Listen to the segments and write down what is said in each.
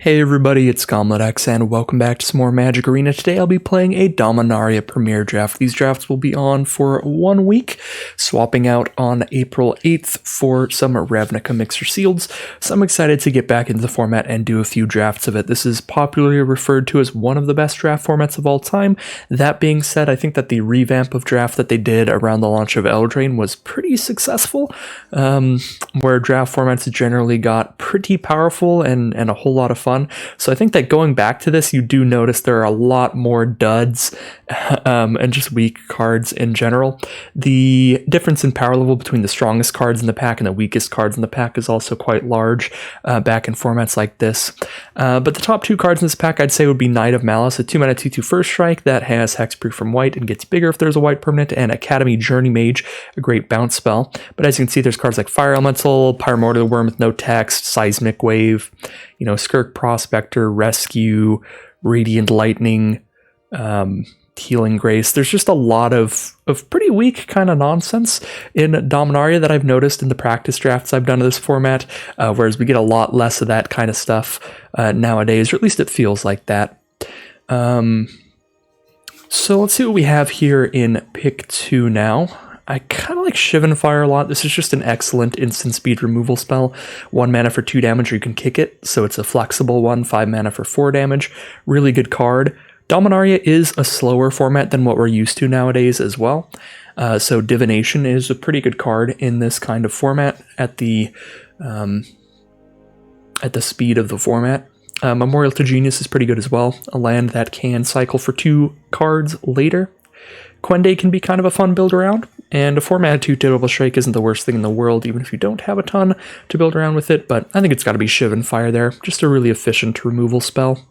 Hey everybody, it's GombletX and welcome back to some more Magic Arena. Today I'll be playing a Dominaria Premier Draft. These drafts will be on for 1 week, swapping out on April 8th for some Ravnica Mixer Sealeds. So I'm excited to get back into the format and do a few drafts of it. This is popularly referred to as one of the best draft formats of all time. That being said, I think that the revamp of draft that they did around the launch of Eldraine was pretty successful, where draft formats generally got pretty powerful and a whole lot of fun. So I think that going back to this, you do notice there are a lot more duds and just weak cards in general. The difference in power level between the strongest cards in the pack and the weakest cards in the pack is also quite large back in formats like this. But the top two cards in this pack I'd say would be Knight of Malice, a 2-mana 2/2 first strike that has hexproof from white and gets bigger if there's a white permanent, and Academy Journey Mage, a great bounce spell. But as you can see, there's cards like Fire Elemental, Pyromortar Worm with no text, Seismic Wave, Skirk Prospector, Rescue, Radiant Lightning, Healing Grace. There's just a lot of pretty weak kind of nonsense in Dominaria that I've noticed in the practice drafts I've done of this format, whereas we get a lot less of that kind of stuff nowadays, or at least it feels like that. So let's see what we have here in pick 2 now. I kind of like Shivan Fire a lot. This is just an excellent instant speed removal spell. 1 mana for 2 damage, or you can kick it, so it's a flexible one. 5 mana for 4 damage. Really good card. Dominaria is a slower format than what we're used to nowadays as well. So Divination is a pretty good card in this kind of format at the speed of the format. Memorial to Genius is pretty good as well. A land that can cycle for 2 cards later. Quende can be kind of a fun build around, and a 4-mana 2 Double Strike isn't the worst thing in the world, even if you don't have a ton to build around with it, but I think it's got to be Shivan Fire there. Just a really efficient removal spell.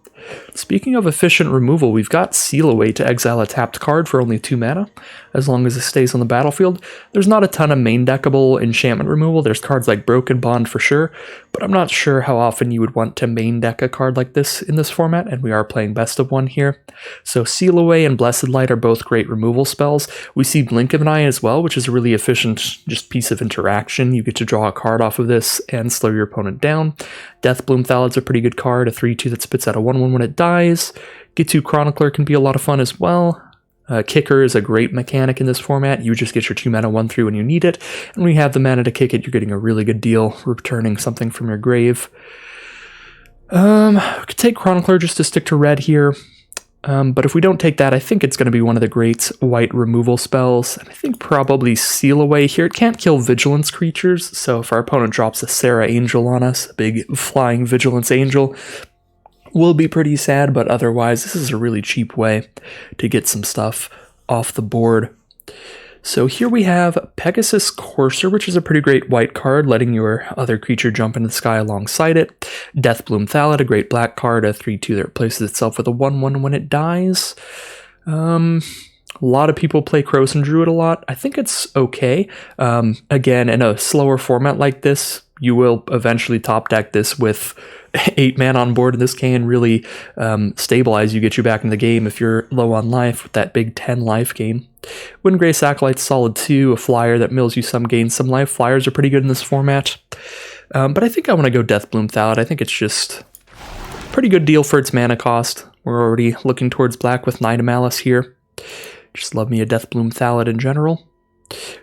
Speaking of efficient removal, we've got Seal Away to exile a tapped card for only 2 mana, as long as it stays on the battlefield. There's not a ton of main deckable enchantment removal. There's cards like Broken Bond for sure, but I'm not sure how often you would want to main deck a card like this in this format, and we are playing best of 1 here. So Seal Away and Blessed Light are both great removal spells. We see Blink of an Eye as well, which is a really efficient just piece of interaction. You get to draw a card off of this and slow your opponent down. Deathbloom Thalad's a pretty good card, a 3/2 that spits out a 1/1 when it dies. Get2 Chronicler can be a lot of fun as well. Kicker is a great mechanic in this format. You just get your 2 mana 1/3 when you need it, and when you have the mana to kick it, you're getting a really good deal, returning something from your grave. We could take Chronicler just to stick to red here. But if we don't take that, I think it's going to be one of the great white removal spells. And I think probably Seal Away here. It can't kill Vigilance creatures, so if our opponent drops a Sarah Angel on us, a big flying Vigilance Angel, we'll be pretty sad, but otherwise this is a really cheap way to get some stuff off the board. So here we have Pegasus Courser, which is a pretty great white card, letting your other creature jump into the sky alongside it. Deathbloom Thalad, a great black card, a 3/2 that replaces itself with a 1/1 when it dies. A lot of people play Krosan Druid a lot. I think it's okay. Again, in a slower format like this, you will eventually top deck this with 8 mana on board, and this can really stabilize you, get you back in the game if you're low on life with that big 10 life gain. Windgrace Acolyte's solid too, a flyer that mills you some, gains some life. Flyers are pretty good in this format. But I think I want to go Deathbloom Thalad. I think it's just a pretty good deal for its mana cost. We're already looking towards black with Knight of Malice here. Just love me a Deathbloom Thalad in general.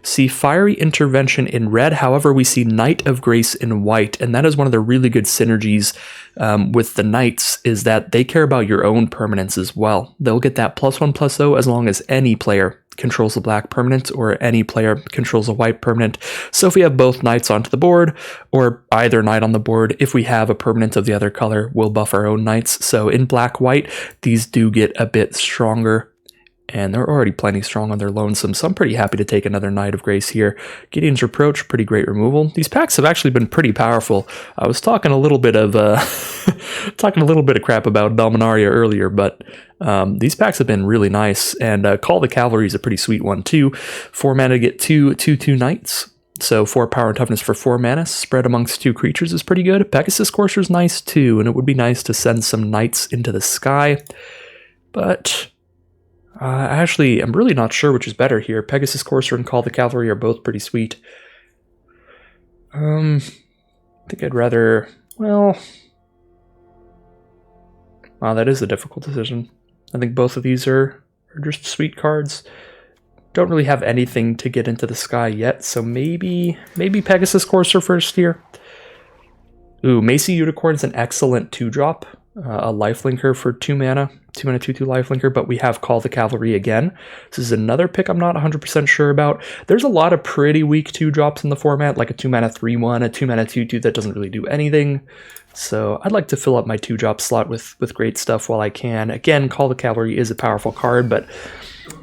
See Fiery Intervention in red, however we see Knight of Grace in white, and that is one of the really good synergies with the Knights, is that they care about your own permanents as well. They'll get that +1/+0 as long as any player controls a black permanent or any player controls a white permanent. So if we have both Knights onto the board, or either Knight on the board, if we have a permanent of the other color, we'll buff our own Knights. So in black-white, these do get a bit stronger, and they're already plenty strong on their lonesome, so I'm pretty happy to take another Knight of Grace here. Gideon's Reproach, pretty great removal. These packs have actually been pretty powerful. I was talking a little bit of crap about Dominaria earlier, but these packs have been really nice, and Call the Cavalry is a pretty sweet one too. 4 mana to get 2/2 Knights. So 4 power and toughness for 4 mana, spread amongst 2 creatures is pretty good. Pegasus Courser's nice too, and it would be nice to send some Knights into the sky, but actually, I'm really not sure which is better here. Pegasus Courser and Call the Cavalry are both pretty sweet. I think I'd rather, well, Wow, that is a difficult decision. I think both of these are just sweet cards. Don't really have anything to get into the sky yet, so maybe Pegasus Courser first here. Ooh, Macy Unicorn is an excellent 2-drop. A lifelinker for 2 mana. 2 mana 2/2 lifelinker, but we have Call the Cavalry again. This is another pick I'm not 100% sure about. There's a lot of pretty weak 2-drops in the format, like a 2 mana 3/1, a 2 mana 2/2 that doesn't really do anything. So I'd like to fill up my 2-drop slot with great stuff while I can. Again, Call the Cavalry is a powerful card, but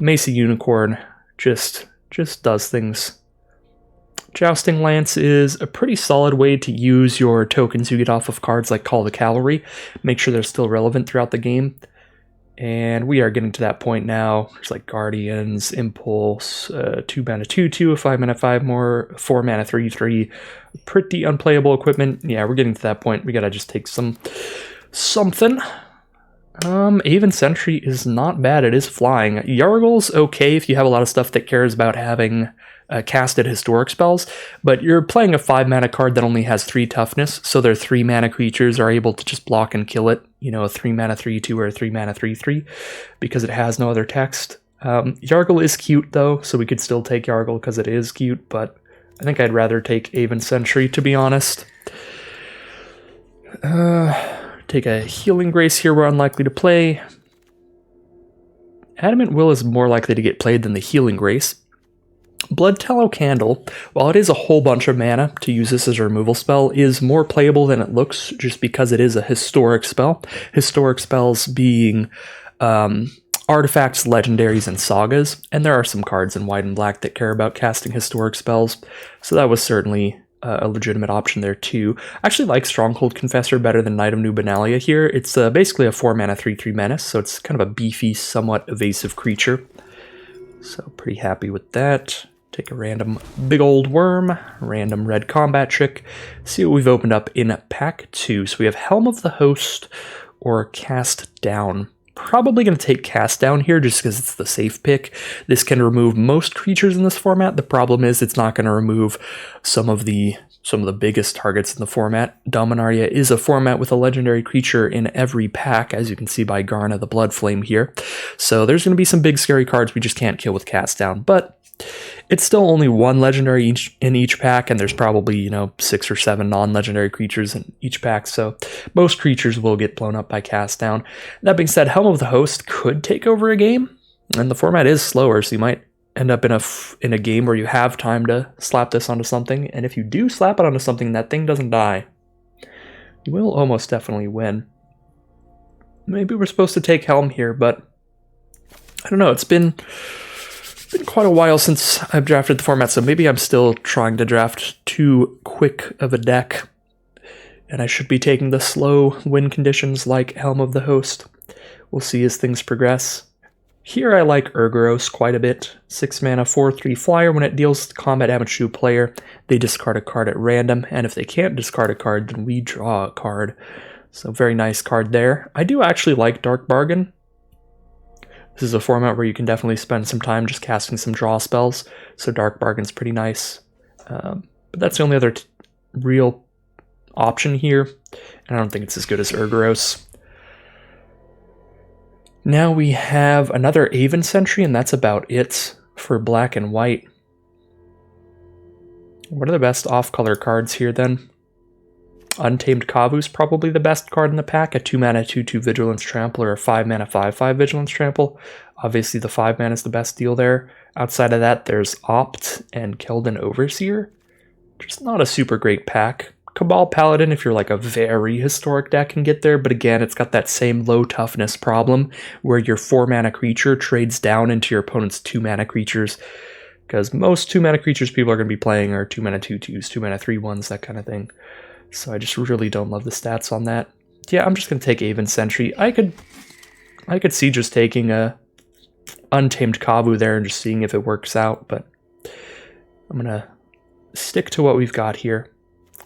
Macy Unicorn just does things. Jousting Lance is a pretty solid way to use your tokens you get off of cards like Call the Cavalry. Make sure they're still relevant throughout the game. And we are getting to that point now. There's like Guardians, Impulse, 2 mana 2/2, a 5 mana 5 more, 4 mana 3/3. Pretty unplayable equipment. Yeah, we're getting to that point. We gotta just take something. Aven Sentry is not bad. It is flying. Yargle's okay if you have a lot of stuff that cares about having casted historic spells, but you're playing a 5 mana card that only has 3 toughness, so their 3 mana creatures are able to just block and kill it. You know, a 3 mana 3/2 or a 3 mana 3/3 because it has no other text. Yargle is cute though, so we could still take Yargle because it is cute, but I think I'd rather take Aven Sentry, to be honest. Take a Healing Grace here we're unlikely to play. Adamant Will is more likely to get played than the Healing Grace. Blood Tallow Candle, while it is a whole bunch of mana to use this as a removal spell, is more playable than it looks just because it is a historic spell. Historic spells being artifacts, legendaries, and sagas, and there are some cards in white and black that care about casting historic spells, so that was certainly a legitimate option there too. I actually like Stronghold Confessor better than Knight of New Benalia here. It's basically a 4 mana 3/3 menace, so it's kind of a beefy, somewhat evasive creature. So pretty happy with that. Take a random big old worm, random red combat trick. See what we've opened up in pack 2. So we have Helm of the Host or Cast Down. Probably going to take Cast Down here just because it's the safe pick. This can remove most creatures in this format. The problem is it's not going to remove some of the biggest targets in the format. Dominaria is a format with a legendary creature in every pack, as you can see by Garna the Blood Flame here. So there's going to be some big scary cards we just can't kill with Cast Down, but it's still only 1 legendary in each pack, and there's probably, 6 or 7 non-legendary creatures in each pack, so most creatures will get blown up by Cast Down. That being said, Helm of the Host could take over a game, and the format is slower, so you might end up in a game where you have time to slap this onto something, and if you do slap it onto something and that thing doesn't die, you will almost definitely win. Maybe we're supposed to take Helm here, but I don't know, it's been quite a while since I've drafted the format, so maybe I'm still trying to draft too quick of a deck, and I should be taking the slow win conditions like Helm of the Host. We'll see as things progress. Here I like Urgoros quite a bit. 6 mana 4/3 flyer. When it deals combat damage to a player, they discard a card at random, and if they can't discard a card, then we draw a card. So very nice card there. I do actually like Dark Bargain. This is a format where you can definitely spend some time just casting some draw spells, so Dark Bargain's pretty nice. But that's the only other real option here, and I don't think it's as good as Urgoros. Now we have another Aven Sentry, and that's about it for black and white. What are the best off-color cards here then? Untamed Kavu's probably the best card in the pack, a 2 mana 2/2 Vigilance Trample or a 5 mana 5/5 Vigilance Trample. Obviously the 5 mana is the best deal there. Outside of that, there's Opt and Keldon Overseer. Just not a super great pack. Cabal Paladin, if you're like a very historic deck, can get there, but again, it's got that same low toughness problem where your 4 mana creature trades down into your opponent's 2 mana creatures, because most 2 mana creatures people are going to be playing are 2 mana 2/2s, 2 mana 3/1s, that kind of thing. So I just really don't love the stats on that. Yeah, I'm just going to take Aven Sentry. I could see just taking a Untamed Kavu there and just seeing if it works out, but I'm going to stick to what we've got here.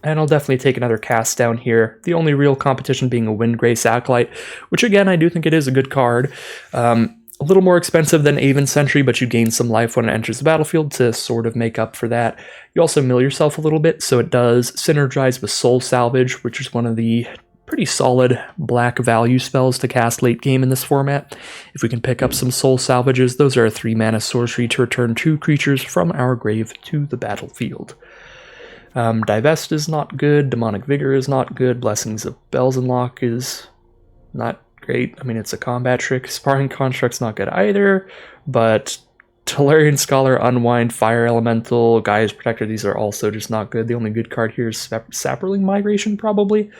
And I'll definitely take another Cast Down here. The only real competition being a Windgrace Acolyte, which again, I do think it is a good card. A little more expensive than Aven Sentry, but you gain some life when it enters the battlefield to sort of make up for that. You also mill yourself a little bit, so it does synergize with Soul Salvage, which is one of the pretty solid black value spells to cast late game in this format. If we can pick up some soul salvages, those are a 3-mana sorcery to return 2 creatures from our grave to the battlefield. Divest is not good, Demonic Vigor is not good, Blessings of Belzenlock is not great. I mean, it's a combat trick. Sparring Construct's not good either, but Tolarian Scholar, Unwind, Fire Elemental, Gaia's Protector, these are also just not good. The only good card here is Saproling Migration, probably.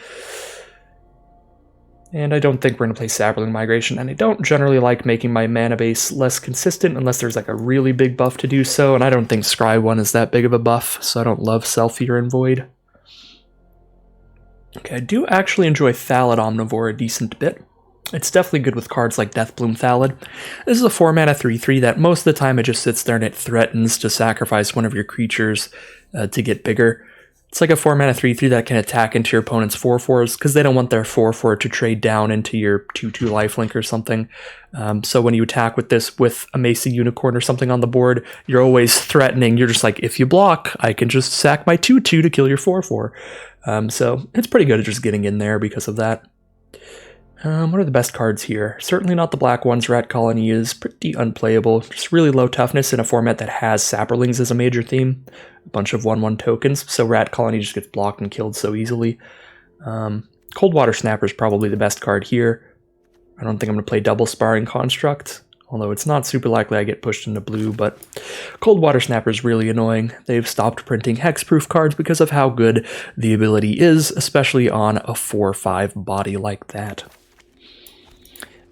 And I don't think we're going to play Saproling Migration, and I don't generally like making my mana base less consistent unless there's like a really big buff to do so, and I don't think Scry 1 is that big of a buff, so I don't love Selfear and Void. Okay, I do actually enjoy Thallid Omnivore a decent bit. It's definitely good with cards like Deathbloom Thallid. This is a 4-mana 3/3 that most of the time it just sits there and it threatens to sacrifice one of your creatures to get bigger. It's like a 4-mana 3/3 that can attack into your opponent's 4/4s because they don't want their 4/4 to trade down into your 2/2 lifelink or something. So when you attack with this with a Macy Unicorn or something on the board, you're always threatening. You're just like, if you block, I can just sack my 2/2 to kill your 4/4. So it's pretty good at just getting in there because of that. What are the best cards here? Certainly not the black ones. Rat Colony is pretty unplayable. Just really low toughness in a format that has Saprolings as a major theme. A bunch of 1/1 tokens, so Rat Colony just gets blocked and killed so easily. Coldwater Snapper is probably the best card here. I don't think I'm going to play double Sparring Construct, although it's not super likely I get pushed into blue, but Coldwater Snapper is really annoying. They've stopped printing hexproof cards because of how good the ability is, especially on a 4/5 body like that.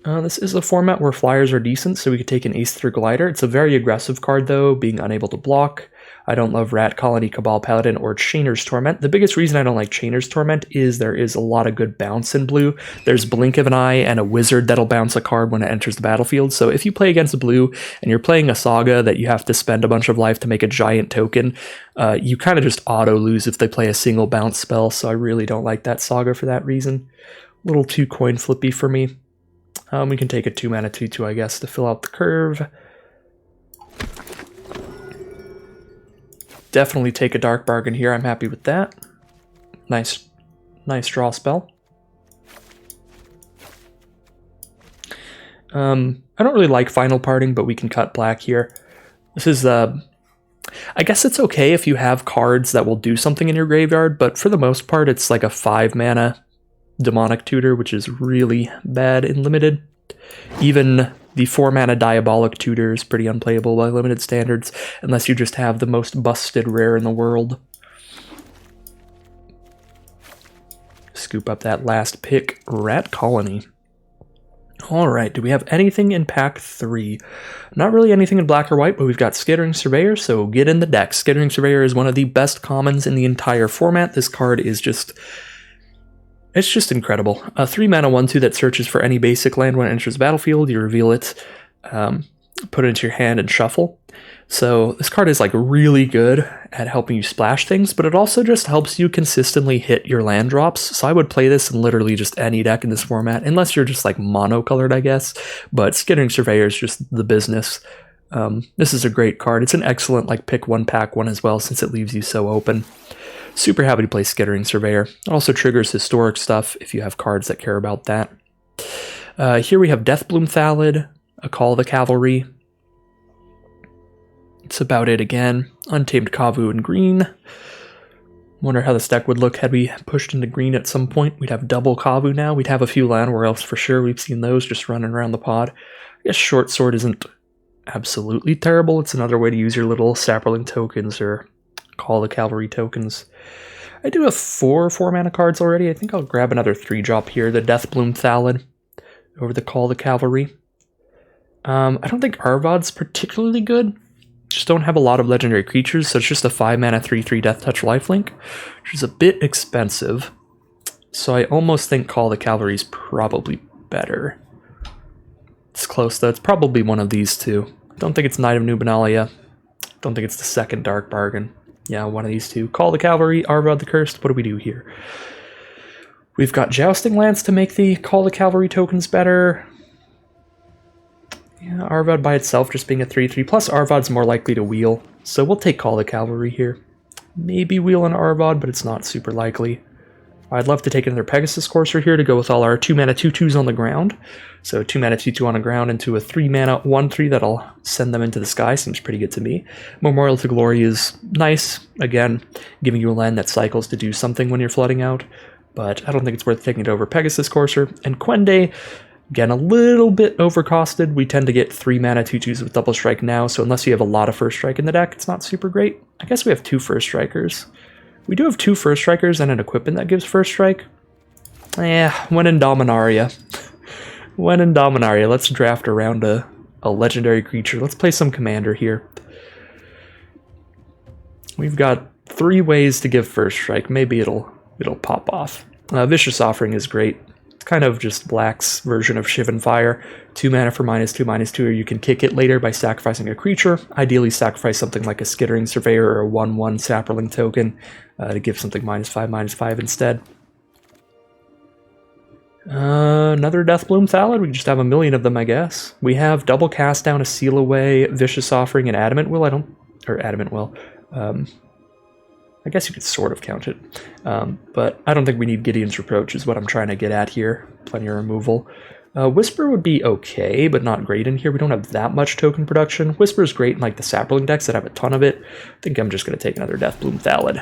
This is a format where flyers are decent, so we could take an Aether Glider. It's a very aggressive card, though, being unable to block. I don't love Rat Colony, Cabal Paladin, or Chainer's Torment. The biggest reason I don't like Chainer's Torment is there is a lot of good bounce in blue. There's Blink of an Eye and a Wizard that'll bounce a card when it enters the battlefield, so if you play against a blue and you're playing a Saga that you have to spend a bunch of life to make a giant token, you kind of just auto-lose if they play a single bounce spell, so I really don't like that Saga for that reason. A little too coin flippy for me. We can take a 2-mana 2/2, I guess, to fill out the curve. Definitely take a Dark Bargain here. I'm happy with that. Nice draw spell. I don't really like Final Parting, but we can cut black here. This is, I guess it's okay if you have cards that will do something in your graveyard, but for the most part, it's like a 5-mana Demonic Tutor, which is really bad in Limited. Even the 4-mana Diabolic Tutor is pretty unplayable by Limited standards, unless you just have the most busted rare in the world. Scoop up that last pick, Rat Colony. Alright, do we have anything in pack 3? Not really anything in black or white, but we've got Skittering Surveyor, so get in the deck. Skittering Surveyor is one of the best commons in the entire format. This card is just... it's just incredible. A 3-mana 1/2 that searches for any basic land when it enters the battlefield. You reveal it, put it into your hand, and shuffle. So this card is like really good at helping you splash things, but it also just helps you consistently hit your land drops. So I would play this in literally just any deck in this format, unless you're just like monocolored, I guess. But Skittering Surveyor is just the business. This is a great card. It's an excellent like pick 1 pack 1 as well, since it leaves you so open. Super happy to play Skittering Surveyor. It also triggers historic stuff if you have cards that care about that. Here we have Deathbloom Thallid, a Call of the Cavalry. It's about it again. Untamed Kavu in green. Wonder how this deck would look had we pushed into green at some point. We'd have double Kavu now. We'd have a few Llanowar Elves for sure. We've seen those just running around the pod. I guess Short Sword isn't absolutely terrible. It's another way to use your little Saproling tokens or Call the Cavalry tokens. I do have 4-mana cards already. I think I'll grab another 3-drop here. The Deathbloom Thallid over the Call the Cavalry. I don't think Arvod's particularly good. Just don't have a lot of legendary creatures, so it's just a 5-mana 3/3 Death Touch lifelink, which is a bit expensive. So I almost think Call the Cavalry is probably better. It's close though. It's probably one of these two. Don't think it's Knight of Nubenalia. Don't think it's the second Dark Bargain. Yeah, one of these two. Call the Cavalry, Arvad the Cursed. What do we do here? We've got Jousting Lance to make the Call the Cavalry tokens better. Yeah, Arvad by itself just being a 3/3. Plus Arvod's more likely to wheel. So we'll take Call the Cavalry here. Maybe wheel an Arvad, but it's not super likely. I'd love to take another Pegasus Courser here to go with all our 2-mana 2/2s on the ground. So 2-mana 2/2 on the ground into a 3-mana 1/3 that'll send them into the sky. Seems pretty good to me. Memorial to Glory is nice. Again, giving you a land that cycles to do something when you're flooding out. But I don't think it's worth taking it over Pegasus Courser. And Quende, again, a little bit overcosted. We tend to get 3-mana 2/2s with Double Strike now. So unless you have a lot of First Strike in the deck, it's not super great. I guess we have 2 First Strikers. We do have 2 First Strikers and an equipment that gives First Strike. When in Dominaria. When in Dominaria, let's draft around a legendary creature. Let's play some Commander here. We've got 3 ways to give First Strike. Maybe it'll pop off. Vicious Offering is great. It's kind of just Black's version of Shivan Fire. 2 mana for -2/2, or you can kick it later by sacrificing a creature. Ideally sacrifice something like a Skittering Surveyor or a 1/1 Sapperling token to give something -5/5 instead. Another Deathbloom Thallid. We just have a million of them, I guess. We have Double Cast Down, a Seal Away, Vicious Offering, and Adamant Will. Adamant Will. I guess you could sort of count it. But I don't think we need Gideon's Reproach is what I'm trying to get at here. Plenty of removal. Whisper would be okay, but not great in here. We don't have that much token production. Whisper is great in like the Sapperling decks that have a ton of it. I think I'm just going to take another Deathbloom Thallid.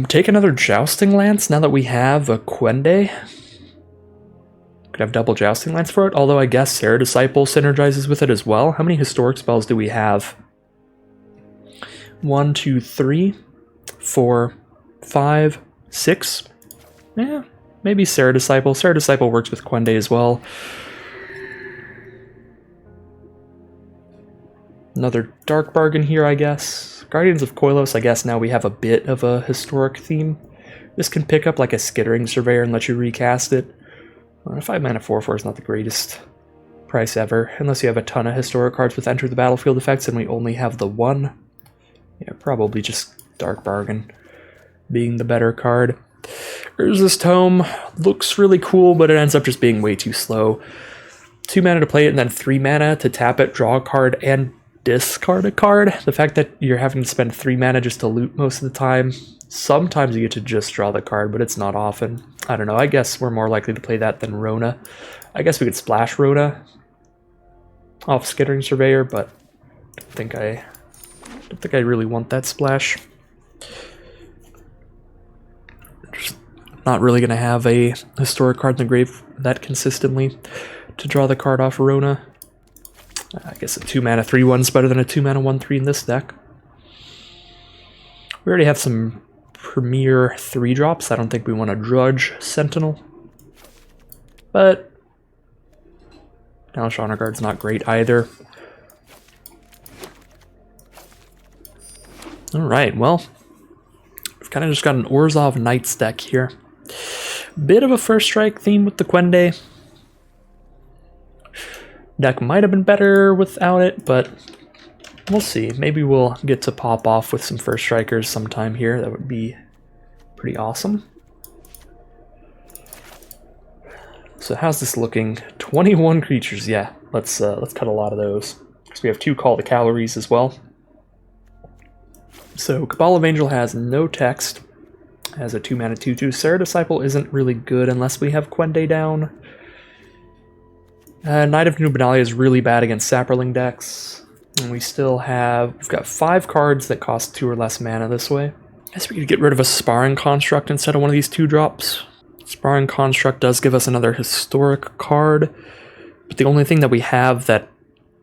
Take another Jousting Lance now that we have a Quende. Could have double Jousting Lance for it, although I guess Serra Disciple synergizes with it as well. How many historic spells do we have? 1, 2, 3, 4, 5, 6. Yeah, maybe Serra Disciple. Serra Disciple works with Quende as well. Another Dark Bargain here, I guess. Guardians of Koilos, I guess now we have a bit of a historic theme. This can pick up like a Skittering Surveyor and let you recast it. 5 mana 4/4 is not the greatest price ever, unless you have a ton of historic cards with Enter the Battlefield effects and we only have the 1. Yeah, probably just Dark Bargain being the better card. Urza's Tome looks really cool, but it ends up just being way too slow. 2 mana to play it and then 3 mana to tap it, draw a card, and discard a card. The fact that you're having to spend 3 mana just to loot most of the time, sometimes you get to just draw the card, but it's not often. I don't know, I guess we're more likely to play that than Rona. I guess we could splash Rona off Skittering Surveyor, but I don't think I really want that splash. Just not really going to have a historic card in the grave that consistently to draw the card off Rona. I guess a 2 mana 3/1 is better than a 2 mana 1/3 in this deck. We already have some Premier 3-drops. I don't think we want to Drudge Sentinel. But Hellish Honor Guard's not great either. Alright, well, we've kind of just got an Orzhov Knights deck here. Bit of a First Strike theme with the Quende. Deck might have been better without it, but we'll see. Maybe we'll get to pop off with some First Strikers sometime here. That would be pretty awesome. So how's this looking? 21 creatures, yeah. Let's cut a lot of those. So we have 2 Call to Calories as well. So Cabal of Angel has no text, has a 2 mana 2/2. Serra Disciple isn't really good unless we have Quende down. Knight of New Benalia is really bad against Sapperling decks. And we've got 5 cards that cost 2 or less mana this way. I guess we could get rid of a Sparring Construct instead of one of these 2-drops. Sparring Construct does give us another historic card, but the only thing that we have that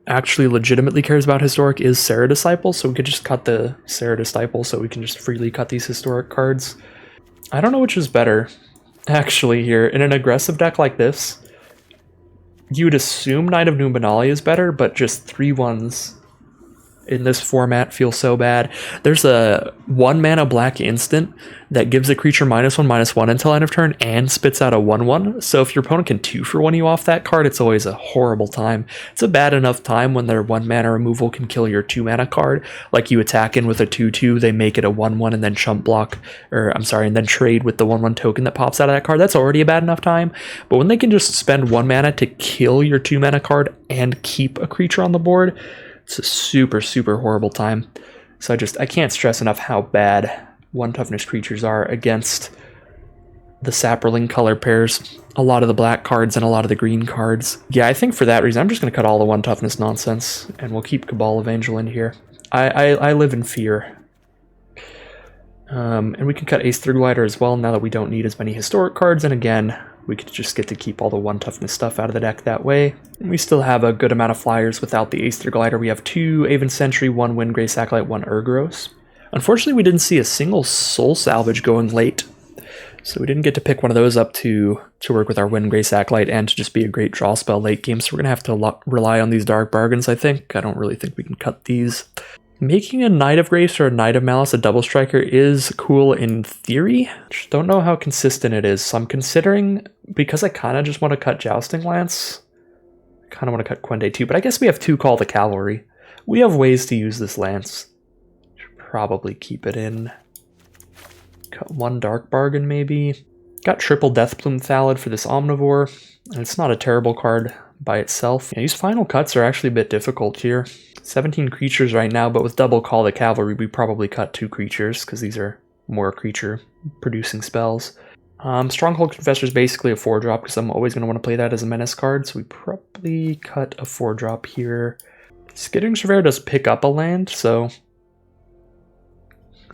actually legitimately cares about historic is Serra Disciple, so we could just cut the Serra Disciple so we can just freely cut these historic cards. I don't know which is better, actually, here. In an aggressive deck like this, you would assume Knight of New Benalia is better, but just 3/1s in this format feel so bad. There's a 1 mana black instant that gives a creature -1/-1 until end of turn and spits out a 1/1. So if your opponent can 2-for-1 you off that card, it's always a horrible time. It's a bad enough time when their 1 mana removal can kill your 2 mana card. Like you attack in with a 2/2, they make it a 1/1 and then chump block, and then trade with the 1/1 token that pops out of that card. That's already a bad enough time. But when they can just spend 1 mana to kill your 2 mana card and keep a creature on the board, it's a super, super horrible time. So I can't stress enough how bad 1 toughness creatures are against the Saproling color pairs, a lot of the black cards and a lot of the green cards. Yeah, I think for that reason, I'm just going to cut all the 1 toughness nonsense, and we'll keep Cabal of Angel in here. I live in fear. And we can cut Ace Through Glider as well, now that we don't need as many historic cards, and again, we could just get to keep all the 1 toughness stuff out of the deck that way. And we still have a good amount of flyers without the Ace Through Glider. We have 2 Aven Sentry, 1 Windgrace Acolyte, 1 Urgros. Unfortunately, we didn't see a single Soul Salvage going late, so we didn't get to pick one of those up to work with our Windgrace Acolyte and to just be a great draw spell late game, so we're going to have to rely on these Dark Bargains, I think. I don't really think we can cut these. Making a Knight of Grace or a Knight of Malice a double striker is cool in theory. Just don't know how consistent it is, so I'm considering, because I kind of just want to cut Jousting Lance, I kind of want to cut Quende too, but I guess we have 2 Call the Cavalry. We have ways to use this Lance. Should probably keep it in. Cut 1 Dark Bargain maybe. Got triple Deathbloom Thallid for this Omnivore, and it's not a terrible card by itself. Yeah, these final cuts are actually a bit difficult here. 17 creatures right now, but with double Call the Cavalry, we probably cut 2 creatures, because these are more creature-producing spells. Stronghold Confessor is basically a 4-drop, because I'm always going to want to play that as a menace card, so we probably cut a 4-drop here. Skittering Surveyor does pick up a land, so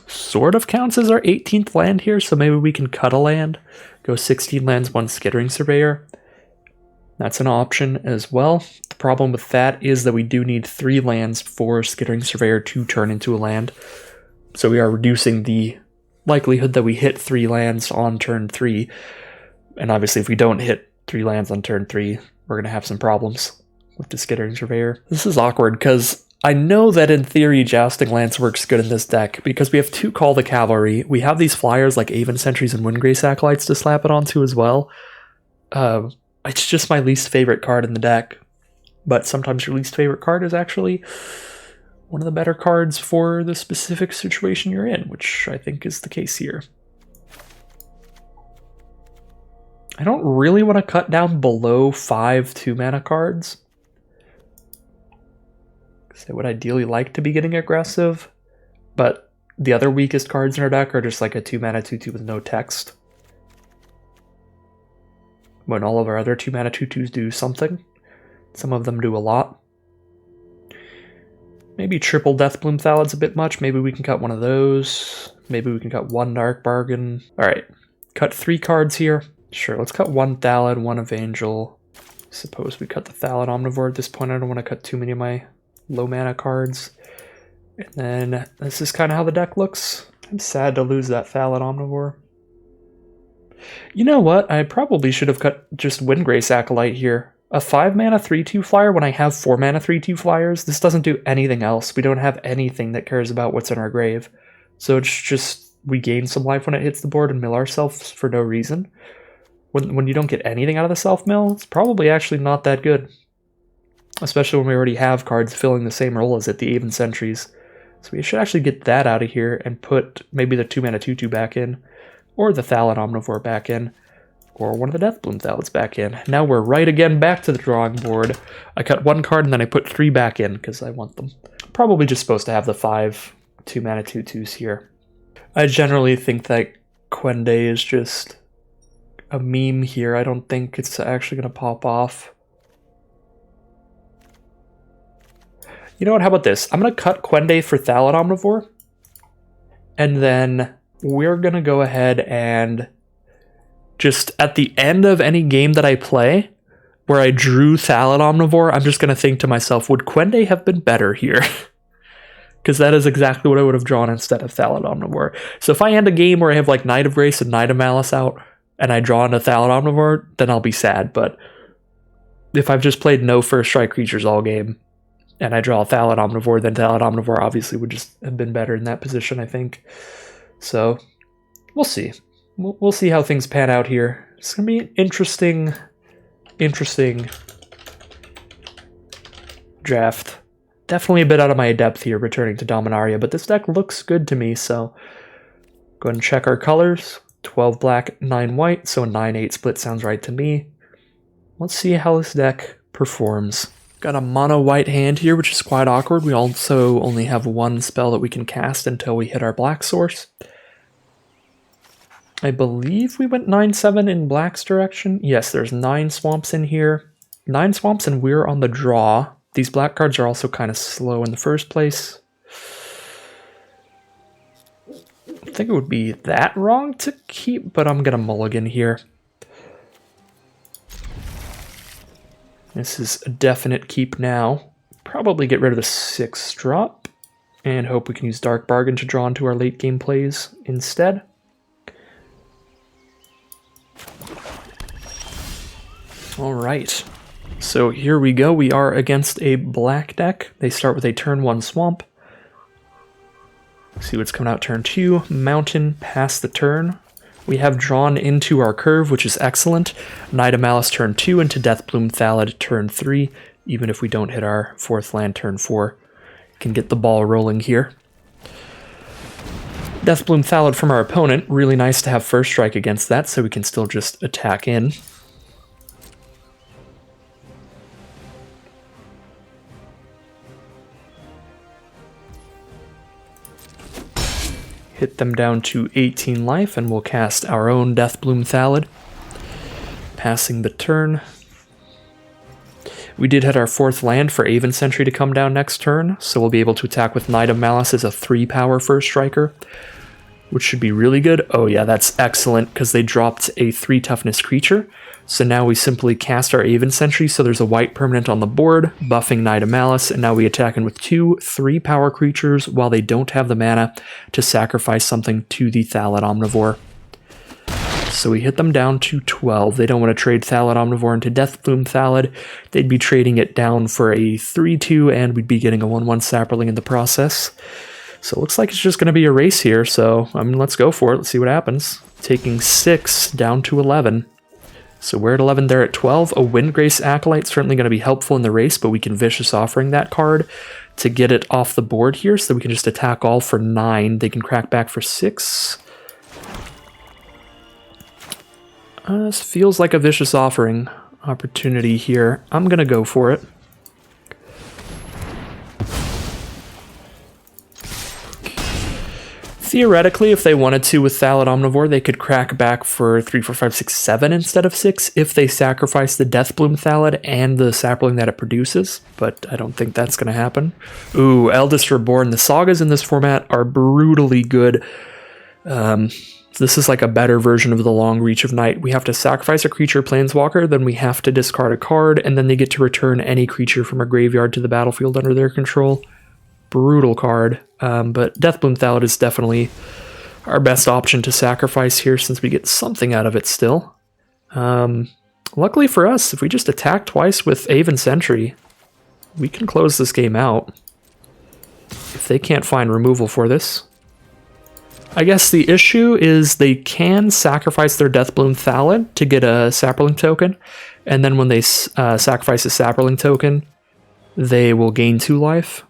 sort of counts as our 18th land here, so maybe we can cut a land, go 16 lands, 1 Skittering Surveyor. That's an option as well. The problem with that is that we do need 3 lands for Skittering Surveyor to turn into a land. So we are reducing the likelihood that we hit 3 lands on turn 3. And obviously if we don't hit 3 lands on turn 3, we're going to have some problems with the Skittering Surveyor. This is awkward because I know that in theory Jousting Lance works good in this deck because we have 2 Call the Cavalry. We have these flyers like Aven Sentries and Windgrace Acolytes to slap it onto as well. It's just my least favorite card in the deck, but sometimes your least favorite card is actually one of the better cards for the specific situation you're in, which I think is the case here. I don't really want to cut down below 5 2-mana cards, because I would ideally like to be getting aggressive, but the other weakest cards in our deck are just like a 2-mana 2-2 with no text, when all of our other 2-mana 2-2s do something. Some of them do a lot. Maybe triple Deathbloom Thallid's a bit much. Maybe we can cut one of those. Maybe we can cut 1 Dark Bargain. Alright, cut 3 cards here. Sure, let's cut 1 Thallid, 1 Evangel. Suppose we cut the Thallid Omnivore at this point. I don't want to cut too many of my low mana cards. And then this is kind of how the deck looks. I'm sad to lose that Thallid Omnivore. You know what? I probably should have cut just Windgrace Acolyte here. A 5-mana 3-2 flyer when I have 4-mana 3-2 flyers? This doesn't do anything else. We don't have anything that cares about what's in our grave. So it's just, we gain some life when it hits the board and mill ourselves for no reason. When you don't get anything out of the self-mill, it's probably actually not that good. Especially when we already have cards filling the same role as it, the Aven Sentries. So we should actually get that out of here and put maybe the 2-mana 2-2 back in. Or the Thallid Omnivore back in, or one of the Deathbloom Thallids back in. Now we're right again back to the drawing board. I cut 1 card and then I put 3 back in because I want them. Probably just supposed to have the 5 2-mana 2-2s here. I generally think that Quende is just a meme here. I don't think it's actually going to pop off. You know what, how about this? I'm going to cut Quende for Thallid Omnivore, and then we're going to go ahead and just at the end of any game that I play where I drew Thallid Omnivore, I'm just going to think to myself, would Quende have been better here? Because that is exactly what I would have drawn instead of Thallid Omnivore. So if I end a game where I have like Knight of Grace and Knight of Malice out and I draw into Thallid Omnivore, then I'll be sad. But if I've just played no first strike creatures all game and I draw a Thallid Omnivore, then Thallid Omnivore obviously would just have been better in that position, I think. So we'll see. We'll see how things pan out here. It's going to be an interesting draft. Definitely a bit out of my depth here returning to Dominaria, but this deck looks good to me, so go ahead and check our colors. 12 black, 9 white, so a 9-8 split sounds right to me. Let's see how this deck performs. Got a mono white hand here, which is quite awkward. We also only have 1 spell that we can cast until we hit our black source. I believe we went 9-7 in Black's direction. Yes, there's 9 swamps in here. 9 swamps and we're on the draw. These black cards are also kind of slow in the first place. I think it would be that wrong to keep, but I'm gonna mulligan here. This is a definite keep now. Probably get rid of the 6 drop and hope we can use Dark Bargain to draw into our late game plays instead. All right, so here we go. We are against a black deck. They start with a turn 1 swamp. See what's coming out turn 2. Mountain, pass the turn. We have drawn into our curve, which is excellent. Knight of Malice turn 2 into Deathbloom Thallid turn 3. Even if we don't hit our 4th land turn 4, can get the ball rolling here. Deathbloom Thallid from our opponent. Really nice to have first strike against that, so we can still just attack in. Hit them down to 18 life, and we'll cast our own Deathbloom Thallid. Passing the turn. We did hit our 4th land for Aven Sentry to come down next turn, so we'll be able to attack with Knight of Malice as a 3-power first striker, which should be really good. Oh yeah, that's excellent, because they dropped a 3 toughness creature. So now we simply cast our Aven Sentry, so there's a white permanent on the board, buffing Knight of Malice, and now we attack in with 2 3-power creatures while they don't have the mana to sacrifice something to the Thallid Omnivore. So we hit them down to 12. They don't want to trade Thallid Omnivore into Deathbloom Thallid. They'd be trading it down for a 3-2, and we'd be getting a 1-1 Sapperling in the process. So it looks like it's just going to be a race here, so let's go for it. Let's see what happens. Taking 6 down to 11. So we're at 11, they're at 12. A Windgrace Acolyte certainly going to be helpful in the race, but we can Vicious Offering that card to get it off the board here, so we can just attack all for 9. They can crack back for 6. This feels like a Vicious Offering opportunity here. I'm going to go for it. Theoretically, if they wanted to with Thallid Omnivore, they could crack back for 3, 4, 5, 6, 7 instead of 6 if they sacrifice the Deathbloom Thallid and the sapling that it produces, but I don't think that's going to happen. Ooh, Eldest Reborn. The Sagas in this format are brutally good. This is like a better version of the Long Reach of Night. We have to sacrifice a creature Planeswalker, then we have to discard a card, and then they get to return any creature from a graveyard to the battlefield under their control. Brutal card, but Deathbloom Thallid is definitely our best option to sacrifice here since we get something out of it still. Luckily for us, if we just attack twice with Aven Sentry, we can close this game out. If they can't find removal for this. I guess the issue is they can sacrifice their Deathbloom Thallid to get a Sapperling token, and then when they sacrifice a Sapperling token, they will gain 2 life.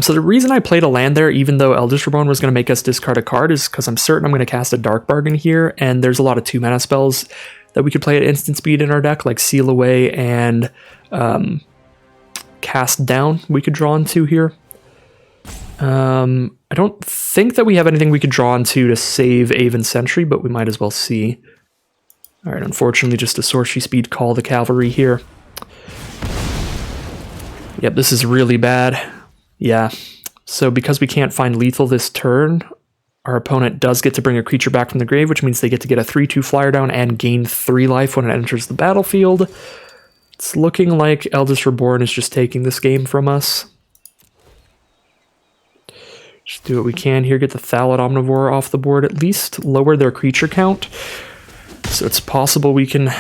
So the reason I played a land there, even though Eldest Reborn was going to make us discard a card, is because I'm certain I'm going to cast a Dark Bargain here, and there's a lot of 2-mana spells that we could play at instant speed in our deck, like Seal Away and Cast Down we could draw into here. I don't think that we have anything we could draw into to save Aven Sentry, but we might as well see. Alright, unfortunately just a Sorcery Speed Call the Cavalry here. Yep, this is really bad. Yeah, so because we can't find lethal this turn, our opponent does get to bring a creature back from the grave, which means they get to get a 3-2 flyer down and gain 3 life when it enters the battlefield. It's looking like Eldest Reborn is just taking this game from us. Just do what we can here, get the Thallid Omnivore off the board at least, lower their creature count. So it's possible we can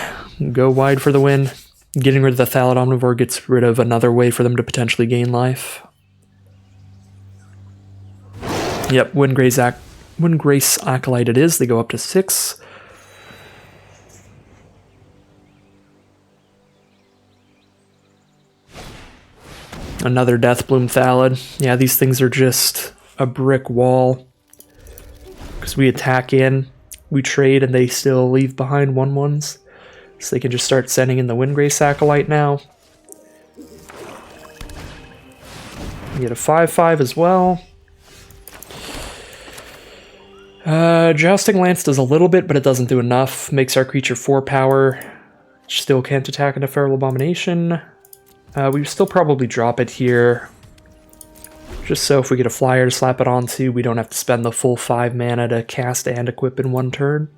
go wide for the win. Getting rid of the Thallid Omnivore gets rid of another way for them to potentially gain life. Yep, Windgrace Acolyte it is. They go up to 6. Another Deathbloom Thallid. Yeah, these things are just a brick wall. Because we attack in, we trade, and they still leave behind 1/1s. So they can just start sending in the Windgrace Acolyte now. We get a 5/5 as well. Jousting Lance does a little bit, but it doesn't do enough. Makes our creature 4 power. Still can't attack into Feral Abomination. We still probably drop it here. Just so if we get a flyer to slap it onto, we don't have to spend the full 5 mana to cast and equip in one turn.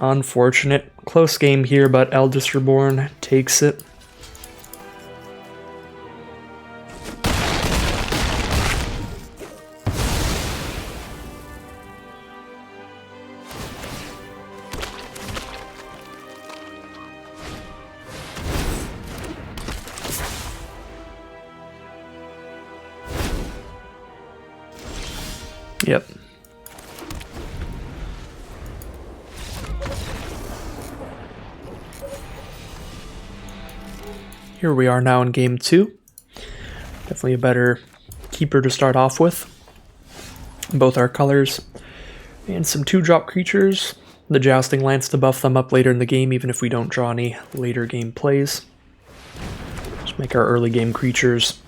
Unfortunate. Close game here, but Eldest Reborn takes it. Yep. Here we are now in game 2. Definitely a better keeper to start off with. Both our colors. And some 2-drop creatures. The Jousting Lance to buff them up later in the game, even if we don't draw any later game plays. Just make our early game creatures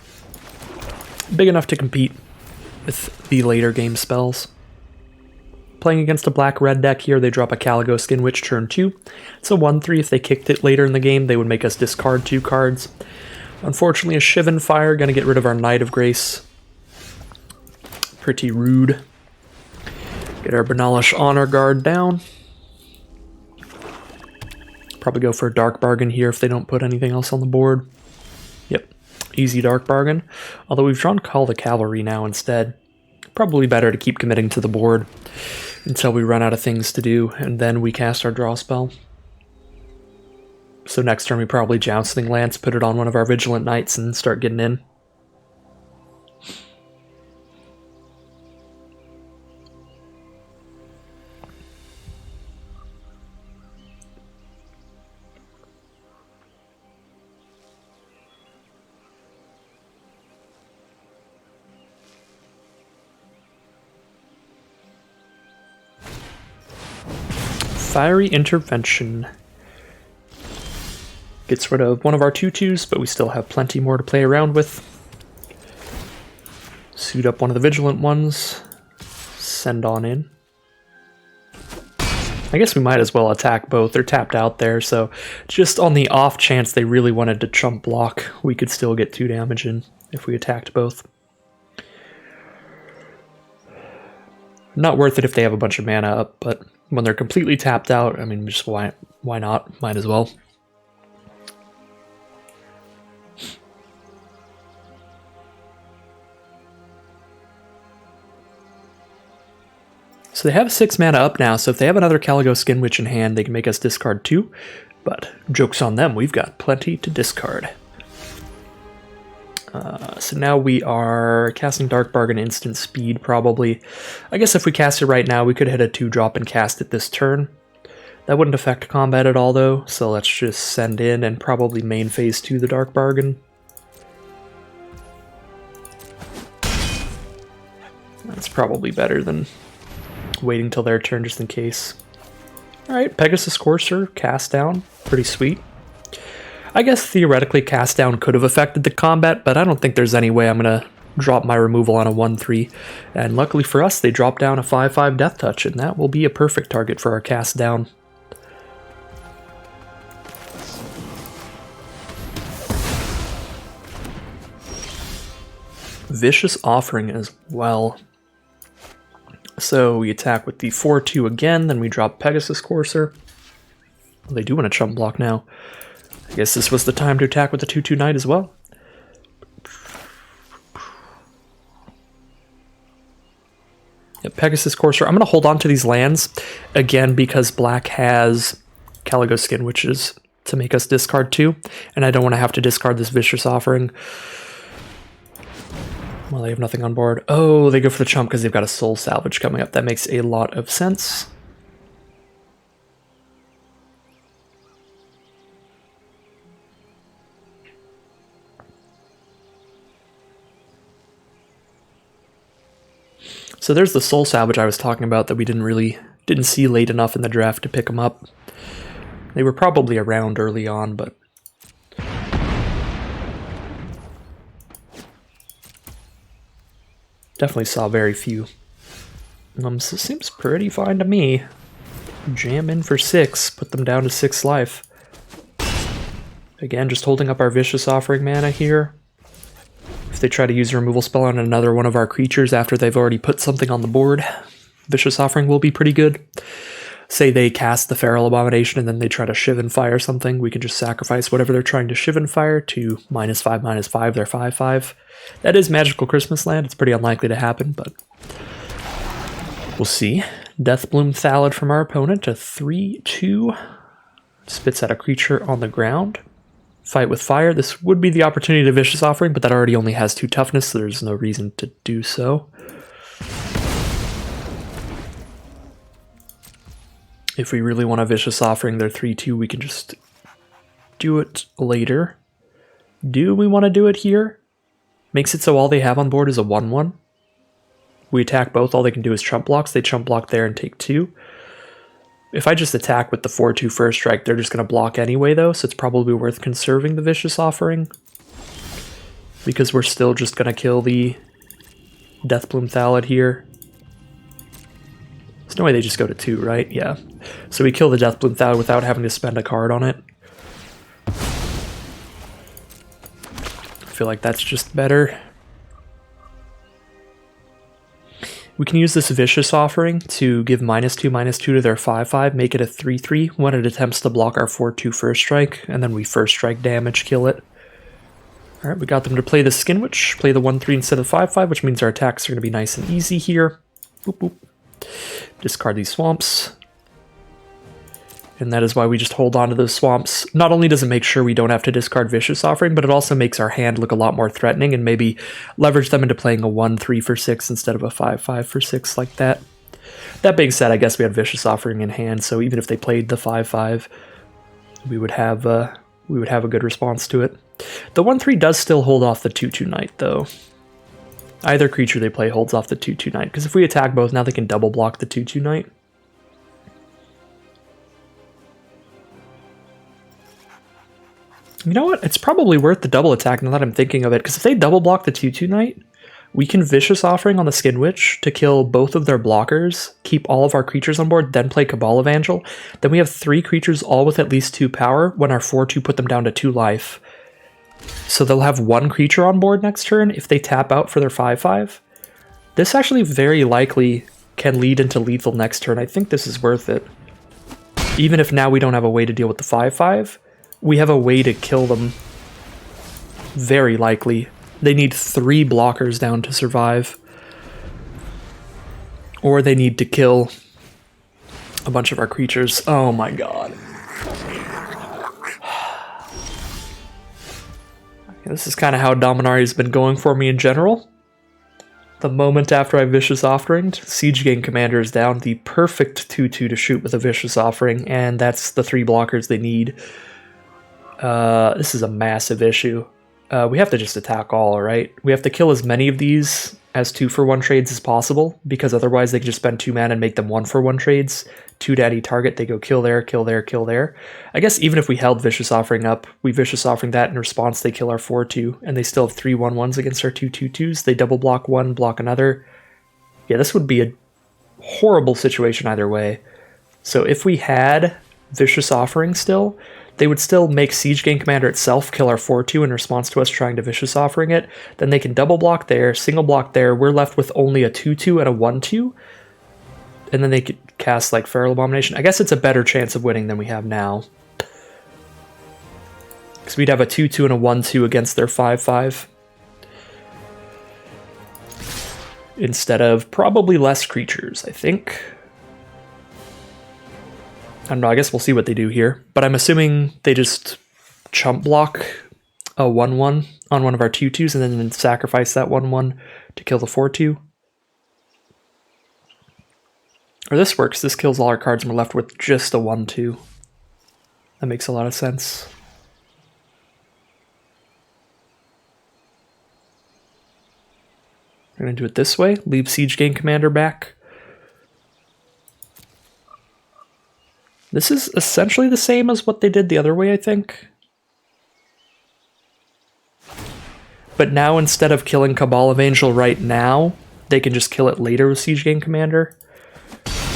big enough to compete with the later game spells. Playing against a black-red deck here, they drop a Caligo Skin Witch turn 2. It's a 1/3. If they kicked it later in the game, they would make us discard 2 cards. Unfortunately, a Shivan Fire, gonna get rid of our Knight of Grace. Pretty rude. Get our Banalish Honor Guard down. Probably go for a Dark Bargain here if they don't put anything else on the board. Yep, easy Dark Bargain. Although we've drawn Call the Cavalry now instead. Probably better to keep committing to the board until we run out of things to do, and then we cast our draw spell. So next turn we probably Jousting Lance, put it on one of our Vigilant Knights, and start getting in. Fiery Intervention. Gets rid of one of our 2/2s, but we still have plenty more to play around with. Suit up one of the Vigilant ones. Send on in. I guess we might as well attack both. They're tapped out there, so just on the off chance they really wanted to chump block, we could still get 2 damage in if we attacked both. Not worth it if they have a bunch of mana up, but when they're completely tapped out, I mean, just why not? Might as well. So they have 6 mana up now, so if they have another Caligo Skin Witch in hand, they can make us discard 2. But joke's on them, we've got plenty to discard. So now we are casting Dark Bargain instant speed, probably. I guess if we cast it right now, we could hit a 2-drop and cast it this turn. That wouldn't affect combat at all, though, so let's just send in and probably main phase 2 the Dark Bargain. That's probably better than waiting till their turn just in case. Alright, Pegasus Courser, cast down. Pretty sweet. I guess theoretically cast down could have affected the combat, but I don't think there's any way I'm going to drop my removal on a 1/3. And luckily for us, they drop down a 5/5 Death Touch, and that will be a perfect target for our cast down. Vicious Offering as well. So we attack with the 4/2 again, then we drop Pegasus Courser. Well, they do want to chump block now. I guess this was the time to attack with the 2/2 Knight as well. Yep, Pegasus Courser. I'm going to hold on to these lands, again, because black has Caligo Skin Witches to make us discard 2, and I don't want to have to discard this Vicious Offering. Well, they have nothing on board. Oh, they go for the chump because they've got a Soul Salvage coming up. That makes a lot of sense. So there's the Soul Salvage I was talking about that we didn't see late enough in the draft to pick them up. They were probably around early on, but Definitely saw very few. So it seems pretty fine to me. Jam in for 6, put them down to 6 life. Again, just holding up our Vicious Offering mana here. If they try to use a removal spell on another one of our creatures after they've already put something on the board, Vicious Offering will be pretty good. Say they cast the Feral Abomination and then they try to Shiv and Fire something, we can just sacrifice whatever they're trying to Shiv and Fire to -5/-5, they're 5/5. That is Magical Christmas Land, it's pretty unlikely to happen, but we'll see. Deathbloom Thallid from our opponent, a 3/2. Spits out a creature on the ground. Fight with Fire. This would be the opportunity to Vicious Offering, but that already only has 2 toughness, so there's no reason to do so. If we really want a Vicious Offering their 3/2, we can just do it later. Do we want to do it here? Makes it so all they have on board is a 1/1. We attack both, all they can do is chump blocks. They chump block there and take 2. If I just attack with the 4/2 first strike, they're just going to block anyway though, so it's probably worth conserving the Vicious Offering. Because we're still just going to kill the Deathbloom Thallid here. There's no way they just go to 2, right? Yeah. So we kill the Deathbloom Thallid without having to spend a card on it. I feel like that's just better. We can use this Vicious Offering to give -2/-2 to their 5/5, make it a 3/3 when it attempts to block our 4/2 first strike, and then we first strike damage, kill it. Alright, we got them to play the Skin Witch, play the 1/3 instead of 5/5, which means our attacks are going to be nice and easy here. Boop, boop. Discard these swamps. And that is why we just hold on to those swamps. Not only does it make sure we don't have to discard Vicious Offering, but it also makes our hand look a lot more threatening and maybe leverage them into playing a 1/3 for 6 instead of a 5/5 for 6 like that. That being said, I guess we had Vicious Offering in hand, so even if they played the 5/5, we would have a good response to it. The 1/3 does still hold off the 2/2 Knight, though. Either creature they play holds off the 2/2 Knight, because if we attack both, now they can double block the 2/2 Knight. You know what? It's probably worth the double attack now that I'm thinking of it, because if they double block the 2/2 Knight, we can Vicious Offering on the Skin Witch to kill both of their blockers, keep all of our creatures on board, then play Cabal Evangel. Then we have 3 creatures all with at least 2 power when our 4/2 put them down to 2 life. So they'll have 1 creature on board next turn if they tap out for their 5/5. This actually very likely can lead into lethal next turn. I think this is worth it. Even if now we don't have a way to deal with the 5/5, we have a way to kill them. Very likely. They need 3 blockers down to survive. Or they need to kill a bunch of our creatures. Oh my god. This is kind of how Dominaria has been going for me in general. The moment after I Vicious Offering, Siege Gang Commander is down, the perfect 2/2 to shoot with a Vicious Offering, and that's the 3 blockers they need. This is a massive issue. We have to just attack all, right? We have to kill as many of these as 2-for-1 trades as possible, because otherwise they can just spend 2 mana and make them 1-for-1 trades. 2 to any target, they go kill there, kill there, kill there. I guess even if we held Vicious Offering up, we Vicious Offering that, in response they kill our 4/2, and they still have 3 1/1s against our 2 2/2s. They double block one, block another. Yeah, this would be a horrible situation either way. So if we had Vicious Offering still, they would still make Siege Gang Commander itself kill our 4/2 in response to us trying to Vicious Offering it. Then they can double block there, single block there. We're left with only a 2/2 and a 1/2. And then they could cast like Feral Abomination. I guess it's a better chance of winning than we have now. Because we'd have a 2/2 and a 1/2 against their 5/5. Instead of probably less creatures, I think. I don't know, I guess we'll see what they do here. But I'm assuming they just chump block a 1/1 on one of our 2/2s and then sacrifice that 1/1 to kill the 4/2. Or this works, this kills all our cards and we're left with just a 1/2. That makes a lot of sense. We're going to do it this way, leave Siege Gang Commander back. This is essentially the same as what they did the other way, I think. But now instead of killing Cabal Evangel right now, they can just kill it later with Siege Gang Commander.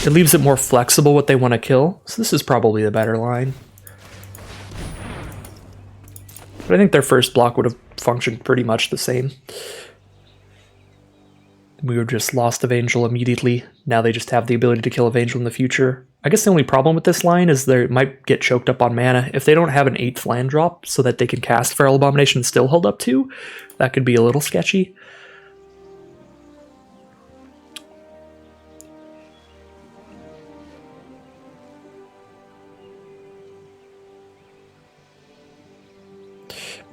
It leaves it more flexible what they want to kill, so this is probably the better line. But I think their first block would have functioned pretty much the same. We were just lost Evangel immediately. Now they just have the ability to kill Evangel in the future. I guess the only problem with this line is they might get choked up on mana. If they don't have an 8th land drop so that they can cast Feral Abomination and still hold up 2, that could be a little sketchy.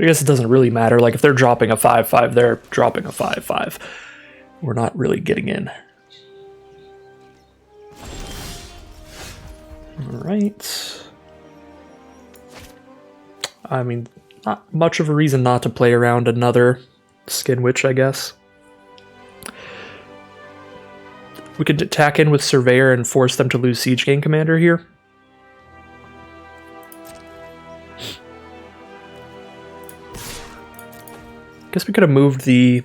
I guess it doesn't really matter. Like, if they're dropping a 5/5, they're dropping a 5/5. We're not really getting in. Alright. I mean, not much of a reason not to play around another Skin Witch, I guess. We could attack in with Surveyor and force them to lose Siege Gang Commander here. Guess we could have moved the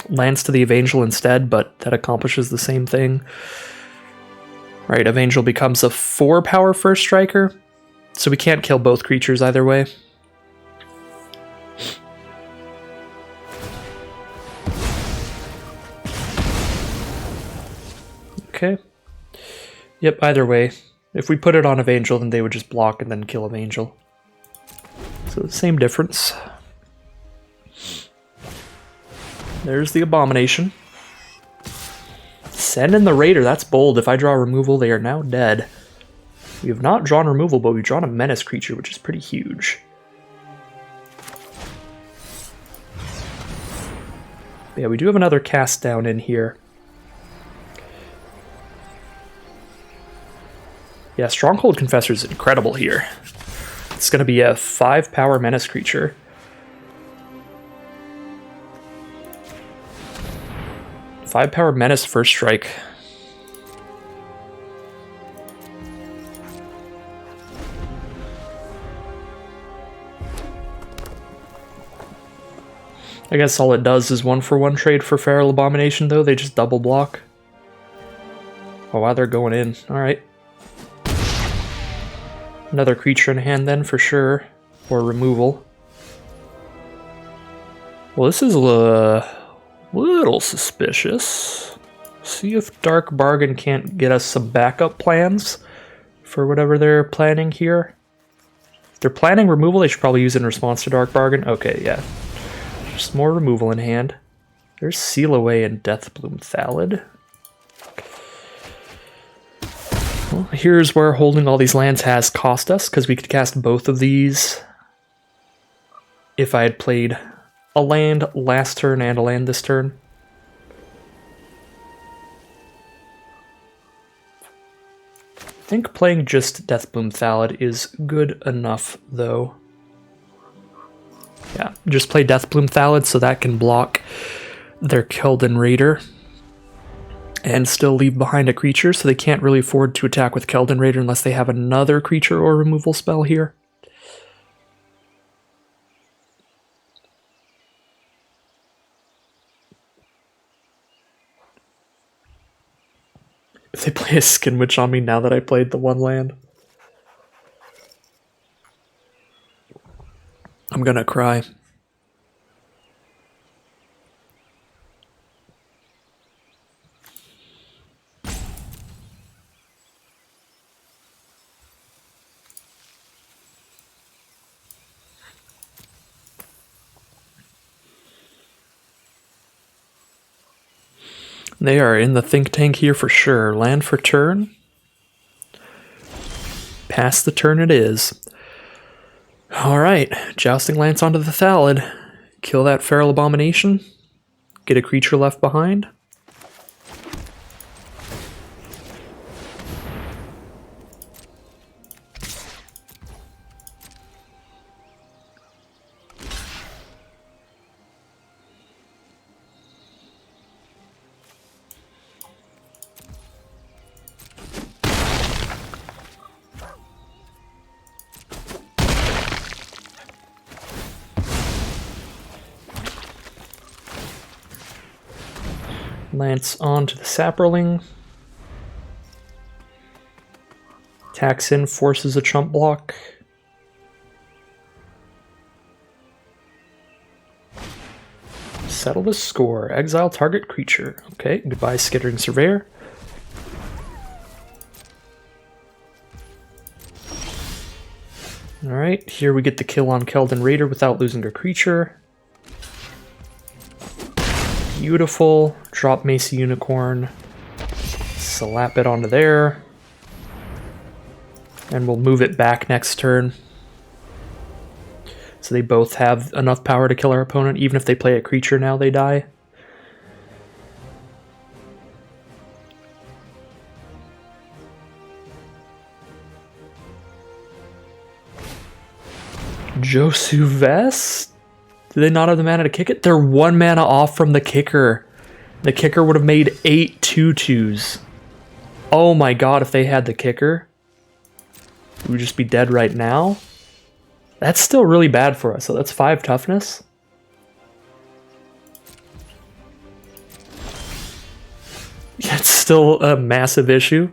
lands to the Evangel instead, but that accomplishes the same thing. Right, Evangel becomes a 4-power first striker, so we can't kill both creatures either way. Okay. Yep, either way. If we put it on Evangel, then they would just block and then kill Evangel. So same difference. There's the Abomination. Send in the Raider, that's bold. If I draw removal, they are now dead. We have not drawn removal, but we've drawn a Menace creature, which is pretty huge. Yeah, we do have another cast down in here. Yeah, Stronghold Confessor is incredible here. It's going to be a 5-power Menace creature. Five-power Menace first strike. I guess all it does is 1-for-1 trade for Feral Abomination, though. They just double block. Oh wow, they're going in. Alright. Another creature in hand then, for sure. Or removal. Well, this is a little suspicious. See if Dark Bargain can't get us some backup plans for whatever they're planning here. If they're planning removal, they should probably use it in response to Dark Bargain. Okay, yeah. Just more removal in hand. There's Seal Away and Deathbloom Thallid. Well, here's where holding all these lands has cost us, because we could cast both of these if I had played a land last turn and a land this turn. I think playing just Deathbloom Thallid is good enough, though. Yeah, just play Deathbloom Thallid so that can block their Keldon Raider and still leave behind a creature, so they can't really afford to attack with Keldon Raider unless they have another creature or removal spell here. If they play a Skin Witch on me now that I played the one land, I'm gonna cry. They are in the think tank here for sure. Land for turn. Pass the turn it is. Alright, Jousting Lance onto the Thallid. Kill that Feral Abomination. Get a creature left behind. Lance onto the Saproling. Attacks in, forces a chump block. Settle the score. Exile target creature. Okay, goodbye Skittering Surveyor. Alright, here we get the kill on Keldon Raider without losing a creature. Beautiful. Drop Macy Unicorn. Slap it onto there. And we'll move it back next turn. So they both have enough power to kill our opponent. Even if they play a creature now, they die. Josu Vest? Do they not have the mana to kick it? They're 1 mana off from the kicker. The kicker would have made 8 2/2s. Oh my god, if they had the kicker, we would just be dead right now. That's still really bad for us. So that's 5 toughness. It's still a massive issue.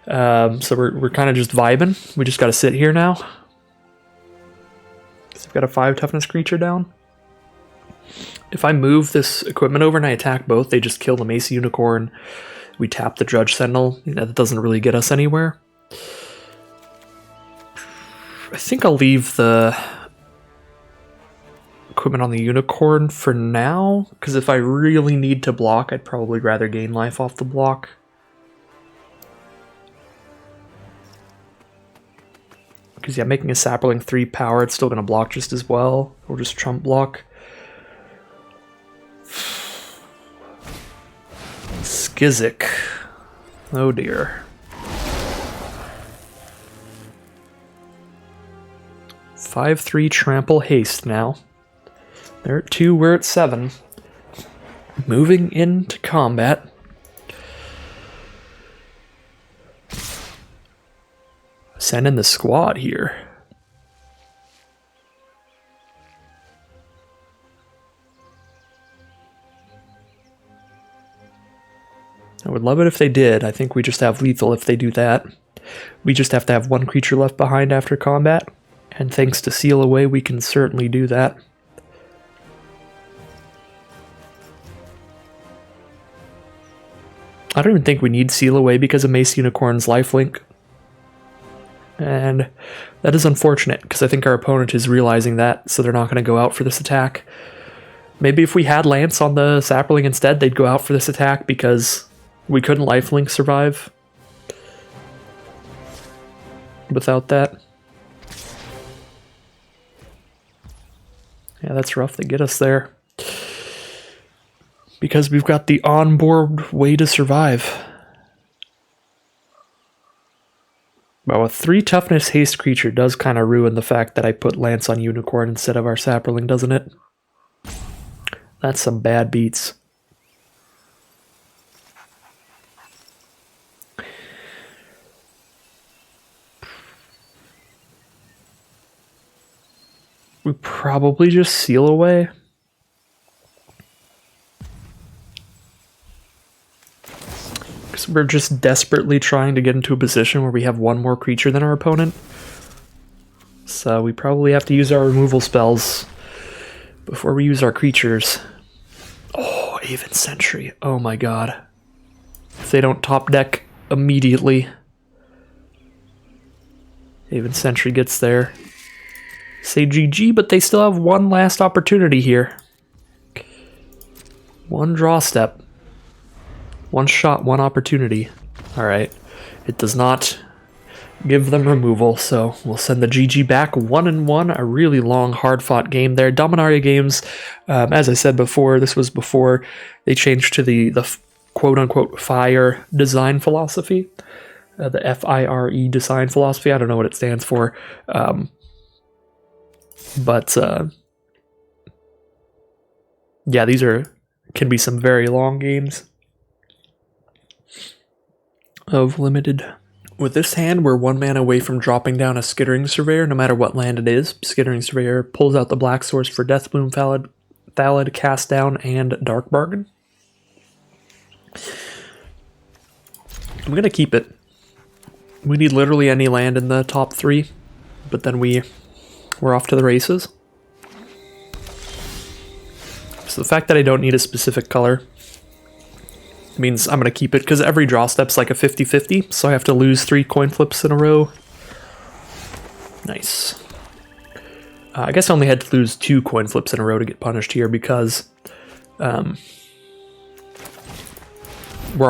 So we're kind of just vibing. We just got to sit here now. So we've got a 5 toughness creature down. If I move this equipment over and I attack both, they just kill the Macy Unicorn. We tap the Judge Sentinel. You know, that doesn't really get us anywhere. I think I'll leave the equipment on the Unicorn for now, because if I really need to block, I'd probably rather gain life off the block. Because yeah, making a Saproling 3 power, it's still going to block just as well, or just trump block. Skizik. Oh dear. 5/3 trample haste now. They're at 2, we're at 7. Moving into combat. Send in the squad here. I would love it if they did. I think we just have lethal if they do that. We just have to have 1 creature left behind after combat. And thanks to Seal Away, we can certainly do that. I don't even think we need Seal Away because of Mace Unicorn's lifelink. And that is unfortunate, because I think our opponent is realizing that, so they're not going to go out for this attack. Maybe if we had Lance on the Saproling instead, they'd go out for this attack because we couldn't lifelink survive without that. Yeah, that's rough. They get us there. Because we've got the onboard way to survive. Well, a 3 toughness haste creature does kind of ruin the fact that I put Lance on Unicorn instead of our Saproling, doesn't it? That's some bad beats. We probably just Seal Away. Because we're just desperately trying to get into a position where we have 1 more creature than our opponent. So we probably have to use our removal spells before we use our creatures. Oh, Aven Sentry. Oh my god. If they don't top deck immediately, Aven Sentry gets there. Say GG, but they still have 1 last opportunity here. 1 draw step. 1 shot, 1 opportunity. Alright. It does not give them removal, so we'll send the GG back 1-1. A really long, hard-fought game there. Dominaria games, as I said before, this was before they changed to the quote-unquote FIRE design philosophy. The FIRE design philosophy. I don't know what it stands for. But yeah, these can be some very long games of limited. With this hand, we're 1 mana away from dropping down a Skittering Surveyor, no matter what land it is. Skittering Surveyor pulls out the black source for Deathbloom, Thallid, Cast Down, and Dark Bargain. I'm going to keep it. We need literally any land in the top 3, but then we're off to the races. So the fact that I don't need a specific color means I'm going to keep it, because every draw step's like a 50-50, so I have to lose 3 coin flips in a row. Nice. I guess I only had to lose 2 coin flips in a row to get punished here, because we're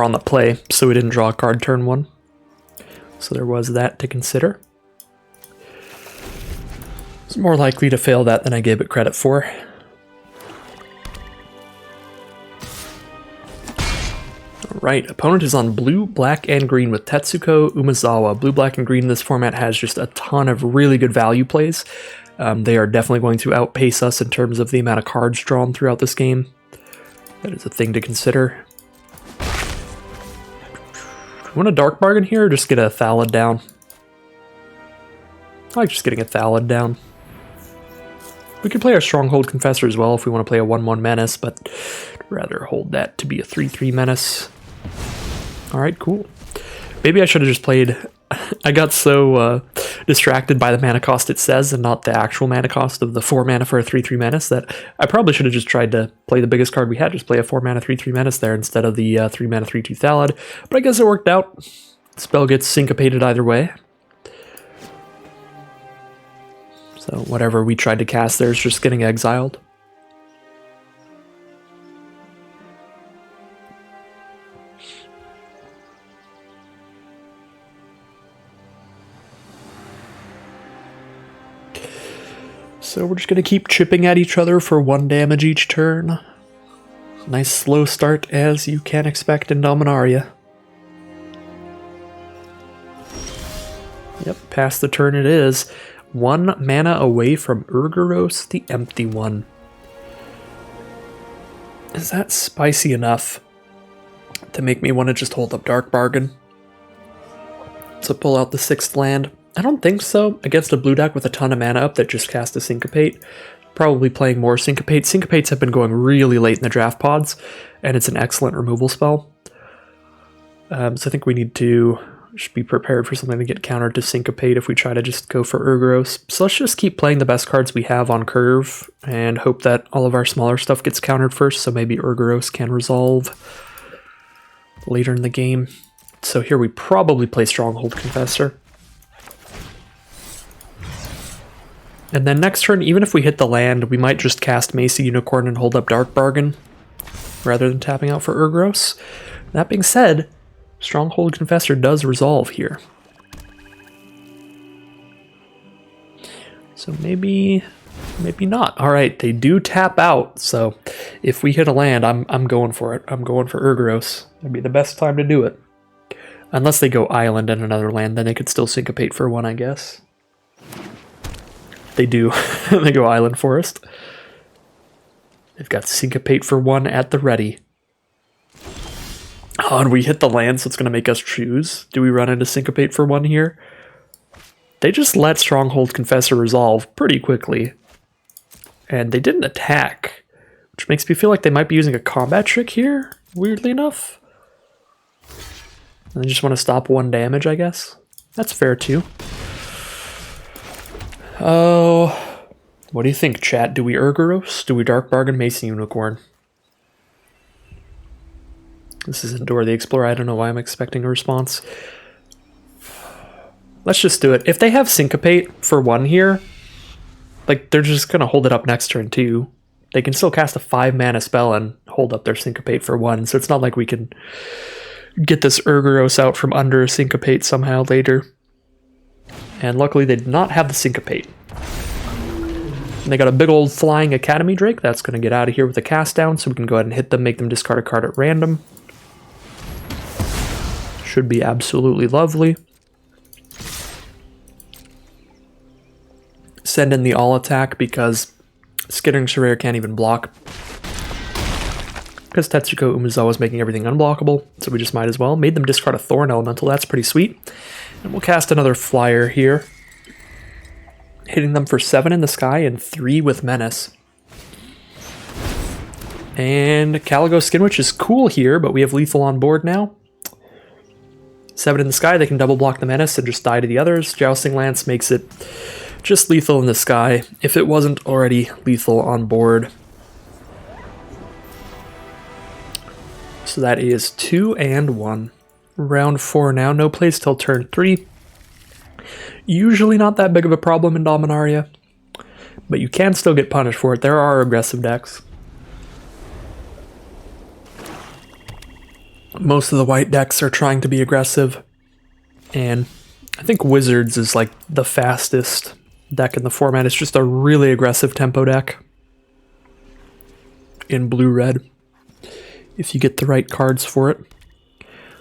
on the play, so we didn't draw a card turn 1. So there was that to consider. It's more likely to fail that than I gave it credit for. Alright, opponent is on blue, black, and green with Tetsuko Umezawa. Blue, black, and green in this format has just a ton of really good value plays. They are definitely going to outpace us in terms of the amount of cards drawn throughout this game. That is a thing to consider. You want a dark bargain here, or just get a Thalid down? I like just getting a Thalid down. We could play our Stronghold Confessor as well if we want to play a 1-1 Menace, but I'd rather hold that to be a 3-3 Menace. Alright, cool. Maybe I should have just played... I got so distracted by the mana cost it says and not the actual mana cost of the 4 mana for a 3-3 Menace that I probably should have just tried to play the biggest card we had, just play a 4 mana 3-3 Menace there instead of the 3 mana 3-2 Thalid. But I guess it worked out. Spell gets syncopated either way. So whatever we tried to cast there is just getting exiled. So we're just going to keep chipping at each other for 1 damage each turn. Nice slow start, as you can expect in Dominaria. Yep, past the turn it is. 1 mana away from Urgaros, the Empty One. Is that spicy enough to make me want to just hold up Dark Bargain to pull out the 6th land? I don't think so. Against a blue deck with a ton of mana up that just cast a Syncopate. Probably playing more Syncopate. Syncopates have been going really late in the draft pods, and it's an excellent removal spell. So I think we need to just be prepared for something to get countered to Syncopate if we try to just go for Urgaros. So let's just keep playing the best cards we have on curve and hope that all of our smaller stuff gets countered first, so maybe Urgaros can resolve later in the game. So here we probably play Stronghold Confessor. And then next turn, even if we hit the land, we might just cast Macy Unicorn and hold up Dark Bargain rather than tapping out for Urgaros. That being said, Stronghold Confessor does resolve here. So maybe not. Alright, they do tap out, so if we hit a land, I'm going for it. I'm going for Urgaros. That'd be the best time to do it. Unless they go Island and another land, then they could still Syncopate for 1, I guess. They do. They go Island Forest. They've got Syncopate for 1 at the ready. Oh, and we hit the land, so it's going to make us choose. Do we run into Syncopate for 1 here? They just let Stronghold Confessor resolve pretty quickly. And they didn't attack, which makes me feel like they might be using a combat trick here, weirdly enough. And they just want to stop 1 damage, I guess. That's fair, too. Oh, what do you think, chat? Do we Urgaros? Do we Dark Bargain Macy Unicorn? This is Endure the Explorer. I don't know why I'm expecting a response. Let's just do it. If they have Syncopate for 1 here, like, they're just going to hold it up next turn too. They can still cast a 5 mana spell and hold up their Syncopate for 1, so it's not like we can get this Urgaros out from under a Syncopate somehow later. And luckily they did not have the Syncopate. And they got a big old Flying Academy Drake. That's going to get out of here with a cast down, so we can go ahead and hit them, make them discard a card at random. Should be absolutely lovely. Send in the all attack because Skittering Surveyor can't even block. Because Tetsuko Umezawa is making everything unblockable, so we just might as well. Made them discard a Thorn Elemental, that's pretty sweet. And we'll cast another Flyer here. Hitting them for 7 in the sky and 3 with Menace. And Caligo Skinwitch is cool here, but we have lethal on board now. 7 in the sky, they can double block the Menace and just die to the others. Jousting Lance makes it just lethal in the sky, if it wasn't already lethal on board. So that is 2 and 1. Round 4 now, no plays till turn 3. Usually not that big of a problem in Dominaria, but you can still get punished for it. There are aggressive decks. Most of the white decks are trying to be aggressive, and I think Wizards is like the fastest deck in the format. It's just a really aggressive tempo deck in blue-red, if you get the right cards for it.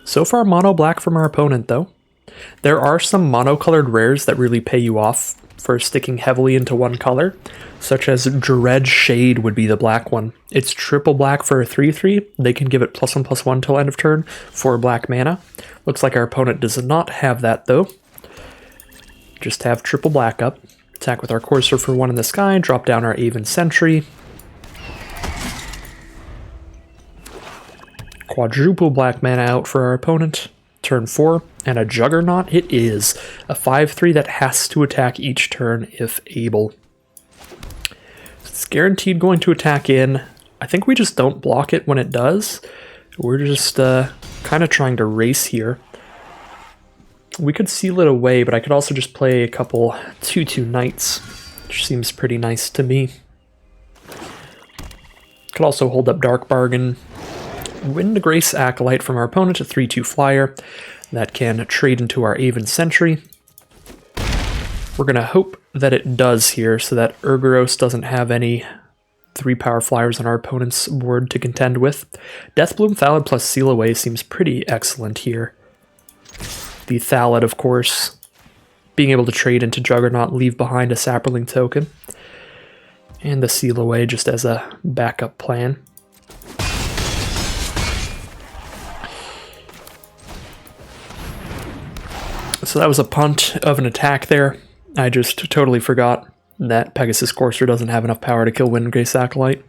So far, mono black from our opponent, though. There are some mono-colored rares that really pay you off for sticking heavily into one color, such as Dread Shade would be the black one. It's triple black for a 3/3. They can give it +1/+1 till end of turn for black mana. Looks like our opponent does not have that, though. Just have triple black up. Attack with our Courser for 1 in the sky, drop down our Aven Sentry. Quadruple black mana out for our opponent. Turn 4, and a Juggernaut it is. A 5/3 that has to attack each turn if able. It's guaranteed going to attack in. I think we just don't block it when it does. We're just kind of trying to race here. We could seal it away, but I could also just play a couple 2/2 Knights, which seems pretty nice to me. Could also hold up Dark Bargain. Windgrace Acolyte from our opponent, a 3/2 flyer that can trade into our Aven Sentry. We're going to hope that it does here so that Urgoros doesn't have any 3-power flyers on our opponent's board to contend with. Deathbloom Thallid plus Seal Away seems pretty excellent here. The Thallid, of course, being able to trade into Juggernaut, leave behind a Saproling token, and the Seal Away just as a backup plan. So that was a punt of an attack there. I just totally forgot that Pegasus Courser doesn't have enough power to kill Windgrace Acolyte.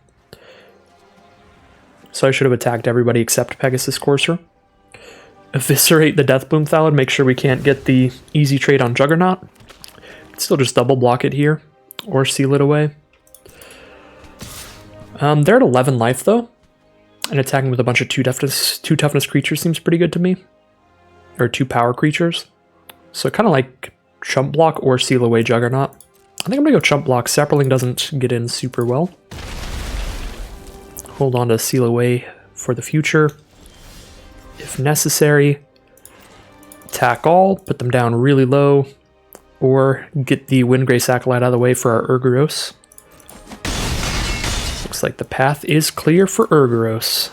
So I should have attacked everybody except Pegasus Courser. Eviscerate the Deathbloom Thallid, make sure we can't get the easy trade on Juggernaut. Still just double block it here, or seal it away. They're at 11 life though, and attacking with a bunch of 2 toughness creatures seems pretty good to me. Or 2 power creatures. So kind of like Chump Block or Seal Away Juggernaut. I think I'm going to go Chump Block. Saproling doesn't get in super well. Hold on to Seal Away for the future. If necessary, attack all, put them down really low, or get the Windgrace Acolyte out of the way for our Urgoros. Looks like the path is clear for Urgoros.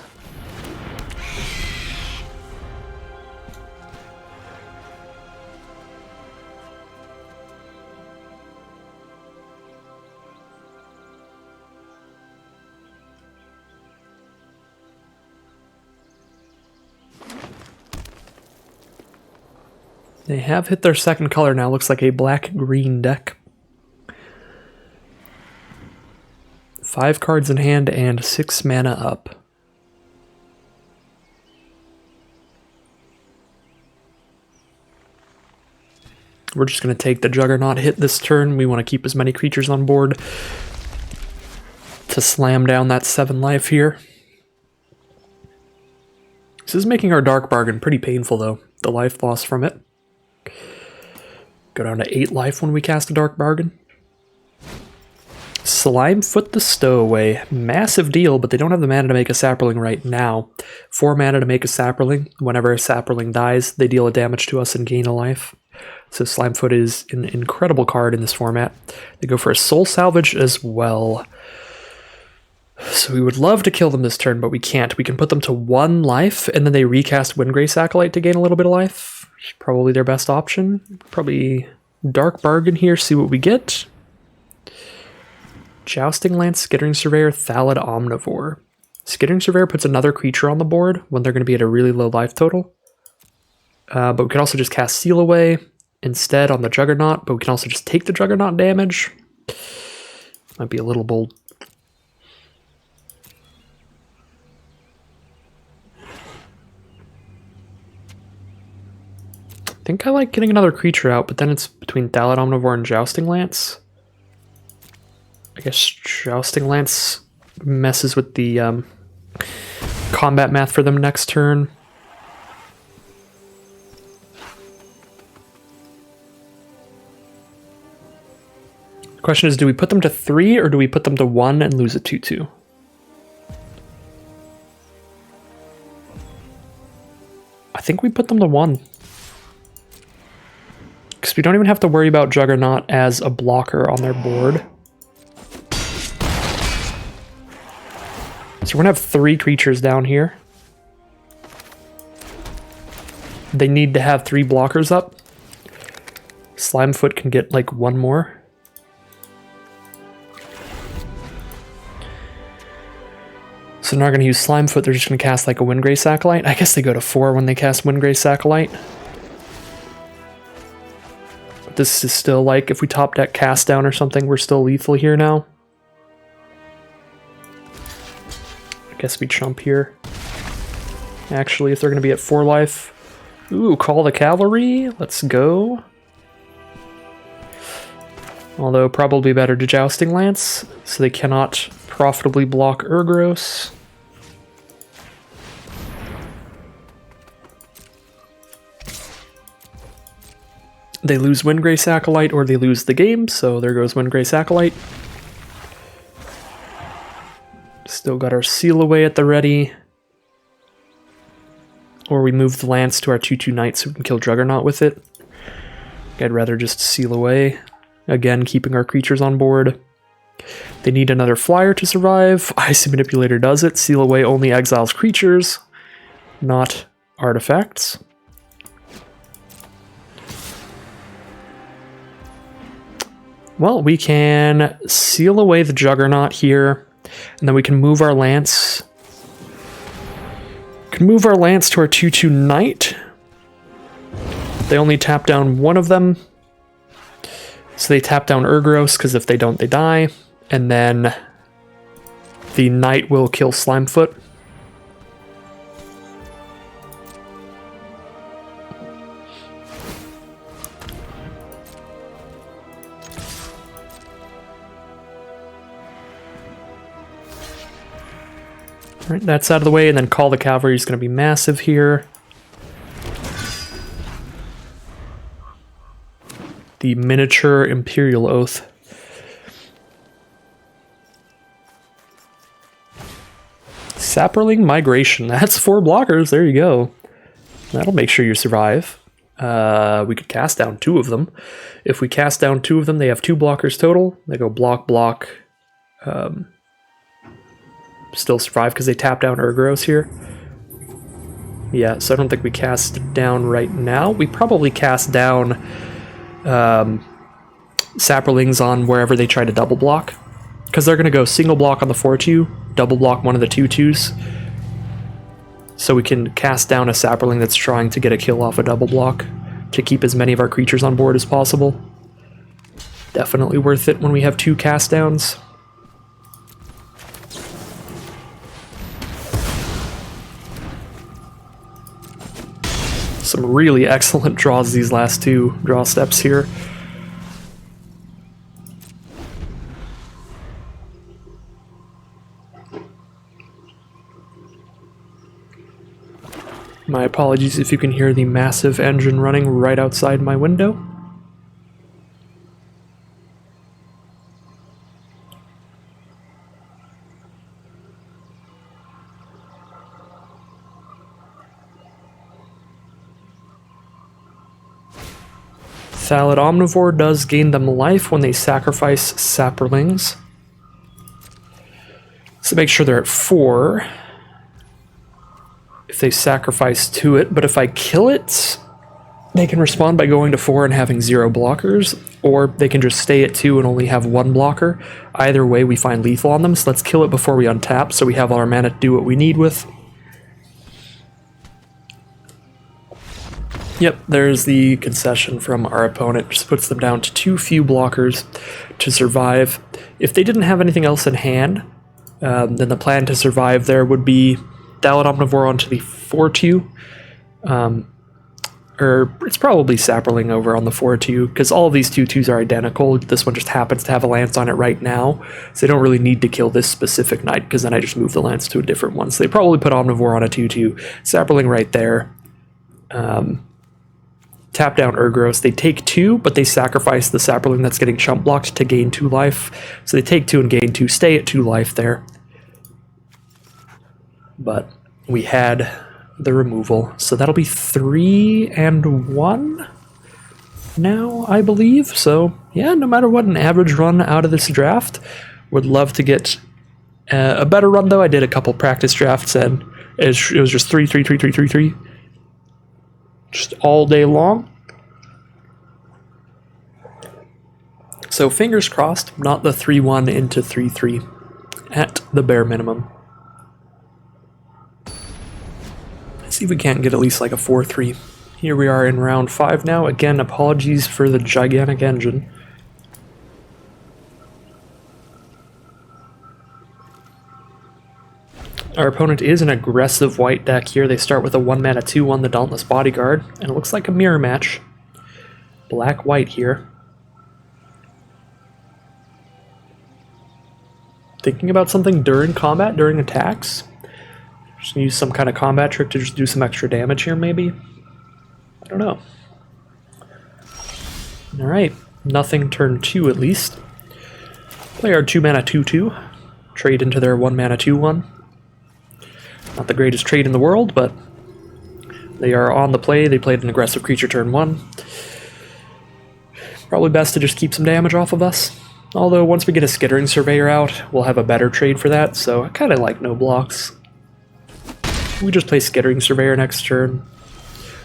They have hit their second color now. Looks like a black-green deck. 5 cards in hand and 6 mana up. We're just going to take the Juggernaut hit this turn. We want to keep as many creatures on board to slam down that 7 life here. This is making our Dark Bargain pretty painful, though, the life loss from it. Go down to 8 life when we cast a Dark Bargain. Slimefoot the Stowaway. Massive deal, but they don't have the mana to make a Saproling right now. 4 mana to make a Saproling. Whenever a Saproling dies, they deal a damage to us and gain a life. So Slimefoot is an incredible card in this format. They go for a Soul Salvage as well. So we would love to kill them this turn, but we can't. We can put them to 1 life, and then they recast Windgrace Acolyte to gain a little bit of life. Probably their best option. Probably Dark Bargain here, see what we get. Jousting Lance, Skittering Surveyor, Thallid Omnivore. Skittering Surveyor puts another creature on the board when they're going to be at a really low life total. But we can also just cast Seal Away instead on the Juggernaut, but we can also just take the Juggernaut damage. Might be a little bold. I think I like getting another creature out, but then it's between Thallid Omnivore and Jousting Lance. I guess Jousting Lance messes with the combat math for them next turn. The question is, do we put them to 3 or do we put them to 1 and lose a 2/2? I think we put them to 1. Because we don't even have to worry about Juggernaut as a blocker on their board. So we're going to have 3 creatures down here. They need to have 3 blockers up. Slimefoot can get like 1 more. So they're not going to use Slimefoot, they're just going to cast like a Windgrace Acolyte. I guess they go to 4 when they cast Windgrace Acolyte. But this is still like, if we top deck Cast Down or something, we're still lethal here now. I guess we chump here. Actually, if they're going to be at 4 life. Ooh, Call the Cavalry. Let's go. Although probably better to Jousting Lance, so they cannot profitably block Urgros. They lose Windgrace Acolyte or they lose the game, so there goes Windgrace Acolyte. Still got our Seal Away at the ready. Or we move the Lance to our 2/2 Knight so we can kill Juggernaut with it. I'd rather just Seal Away. Again, keeping our creatures on board. They need another flyer to survive. Icy Manipulator does it. Seal Away only exiles creatures, not artifacts. Well, we can seal away the Juggernaut here, and then we can move our Lance. We can move our Lance to our 2/2 Knight. They only tap down one of them. So they tap down Urgros, because if they don't, they die. And then the Knight will kill Slimefoot. Alright, that's out of the way, and then Call the Cavalry is going to be massive here. The Miniature Imperial Oath. Sapperling Migration. That's 4 blockers. There you go. That'll make sure you survive. We could cast down 2 of them. If we cast down 2 of them, they have 2 blockers total. They go block, block. Still survive because they tap down Urgros here. Yeah, so I don't think we cast down right now. We probably cast down Sapperlings on wherever they try to double block. Because they're going to go single block on the 4/2, double block one of the 2/2s. So we can cast down a Sapperling that's trying to get a kill off a double block to keep as many of our creatures on board as possible. Definitely worth it when we have 2 cast downs. Some really excellent draws these last 2 draw steps here. My apologies if you can hear the massive engine running right outside my window. Thallid Omnivore does gain them life when they sacrifice Sapperlings. So make sure they're at 4. If they sacrifice to it, but if I kill it, they can respond by going to 4 and having 0 blockers, or they can just stay at 2 and only have 1 blocker. Either way, we find lethal on them, so let's kill it before we untap, so we have all our mana to do what we need with. Yep, there's the concession from our opponent. Just puts them down to 2 few blockers to survive. If they didn't have anything else in hand, then the plan to survive there would be Thallid Omnivore onto the 4/2, or it's probably Sapperling over on the 4-2, because all of these 2-2s are identical. This one just happens to have a lance on it right now, so they don't really need to kill this specific knight, because then I just move the lance to a different one. So they probably put Omnivore on a 2-2. Sapperling right there. Tap down Urgros. They take 2, but they sacrifice the Sapperling that's getting chump blocked to gain 2 life. So they take 2 and gain 2, stay at 2 life there. But we had the removal, so that'll be 3 and 1 now, I believe. So yeah, no matter what, an average run out of this draft. Would love to get a better run though. I did a couple practice drafts and it was just 3 3 3 3 3 3 just all day long. So fingers crossed, not the 3-1 into 3-3 at the bare minimum. Let's see if we can't get at least like a 4-3. Here we are in round 5 now. Again, apologies for the gigantic engine. Our opponent is an aggressive white deck here. They start with a 1-mana 2-1, the Dauntless Bodyguard, and it looks like a mirror match. Black-white here. Thinking about something during combat, during attacks? Just use some kind of combat trick to just do some extra damage here, maybe? I don't know. Alright, nothing turn 2 at least. Play our 2-mana 2-2. Trade into their 1-mana 2-1. Not the greatest trade in the world, but they are on the play. They played an aggressive creature turn 1. Probably best to just keep some damage off of us. Although once we get a Skittering Surveyor out, we'll have a better trade for that, so I kind of like no blocks. We just play Skittering Surveyor next turn.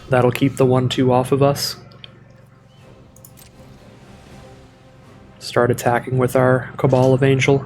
That'll keep the 1-2 off of us. Start attacking with our Cabal of Angel.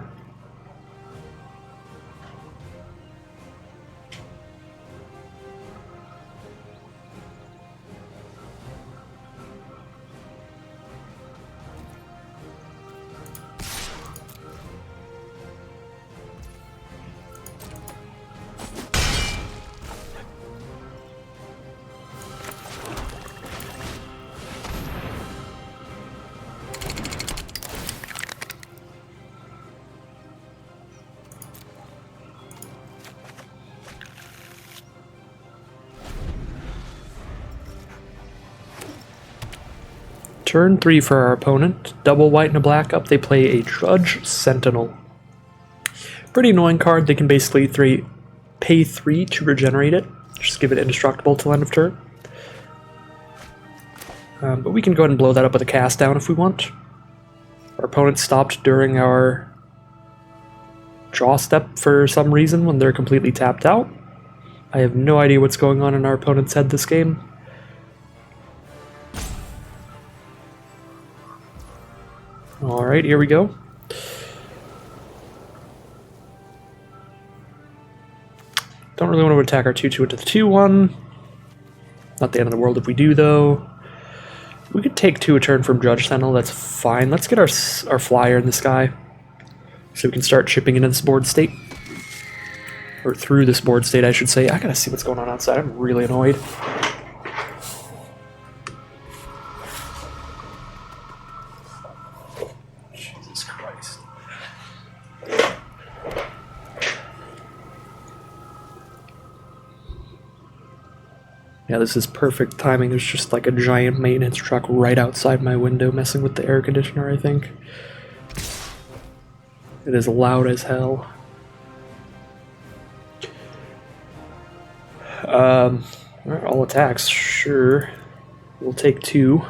Turn 3 for our opponent. Double white and a black up. They play a Judge Sentinel. Pretty annoying card. They can basically pay 3 to regenerate it. Just give it indestructible till end of turn. But we can go ahead and blow that up with a cast down if we want. Our opponent stopped during our draw step for some reason when they're completely tapped out. I have no idea what's going on in our opponent's head this game. Alright, here we go. Don't really want to attack our 2-2 into the 2-1. Not the end of the world if we do, though. We could take 2 a turn from Judge Sentinel, that's fine. Let's get our flyer in the sky, so we can start chipping into this board state. Or through this board state, I should say. I gotta see what's going on outside, I'm really annoyed. Jesus Christ. Yeah, this is perfect timing. There's just like a giant maintenance truck right outside my window messing with the air conditioner, I think. It is loud as hell. All attacks, sure. We'll take 2.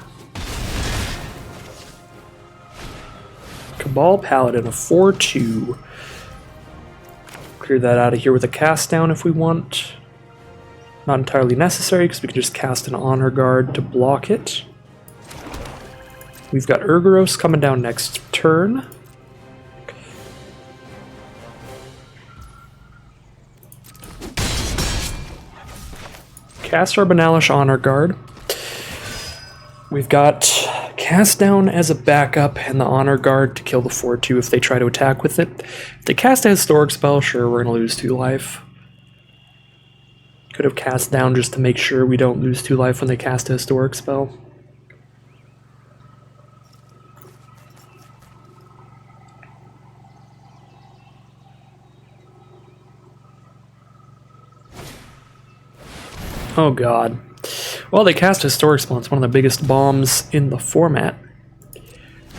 Cabal Paladin, a 4-2. Clear that out of here with a cast down if we want. Not entirely necessary because we can just cast an Honor Guard to block it. We've got Urgaros coming down next turn. Cast our Banalish Honor Guard. We've got Cast Down as a backup and the Honor Guard to kill the 4-2 if they try to attack with it. If they cast a Historic Spell, sure, we're going to lose 2 life. Could have cast down just to make sure we don't lose 2 life when they cast a historic spell. Oh god. Well, they cast Historic Spell. It's one of the biggest bombs in the format.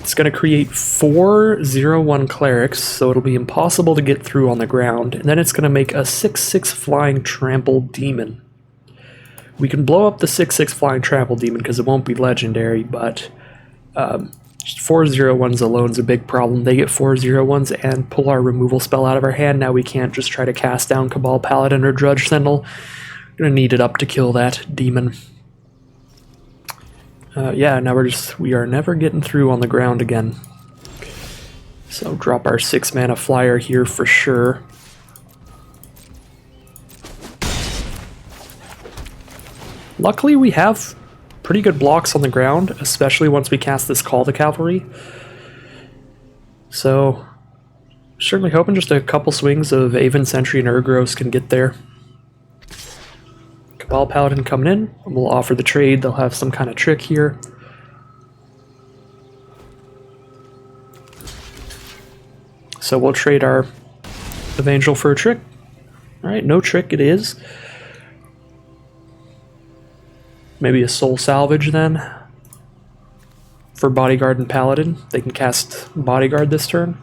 It's going to create 4/0/1 clerics, so it'll be impossible to get through on the ground. And then it's going to make a 6/6 flying trample demon. We can blow up the 6/6 flying trample demon because it won't be legendary, but just 4/0/1s alone is a big problem. They get 4/0/1s and pull our removal spell out of our hand. Now we can't just try to cast down Cabal Paladin or Drudge Sentinel. We're going to need it up to kill that demon. Yeah, now we are never getting through on the ground again. So drop our 6 mana flyer here for sure. Luckily we have pretty good blocks on the ground, especially once we cast this Call to Cavalry. So certainly hoping just a couple swings of Aven Sentry and Urgros can get there. Cabal Paladin coming in, we'll offer the trade. They'll have some kind of trick here. So we'll trade our Evangel for a trick. Alright, no trick it is. Maybe a Soul Salvage then. For Bodyguard and Paladin. They can cast Bodyguard this turn.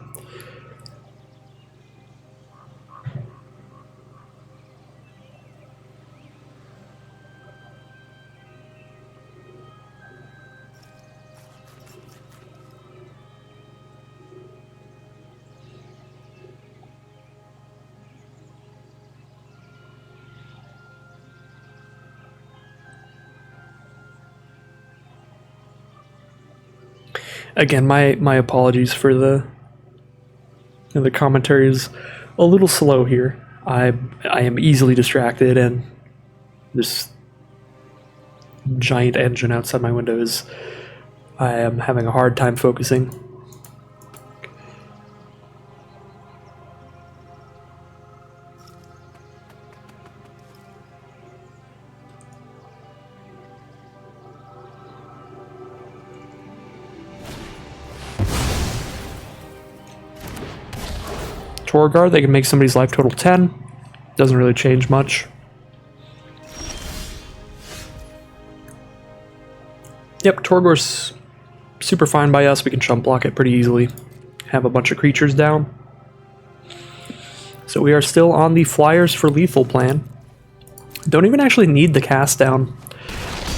Again, my apologies for the commentary is a little slow here. I am easily distracted, and this giant engine outside my window is I am having a hard time focusing. Torguard, they can make somebody's life total 10. Doesn't really change much. Yep, Torguard's super fine by us. We can chump block it pretty easily. Have a bunch of creatures down. So we are still on the flyers for lethal plan. Don't even actually need the cast down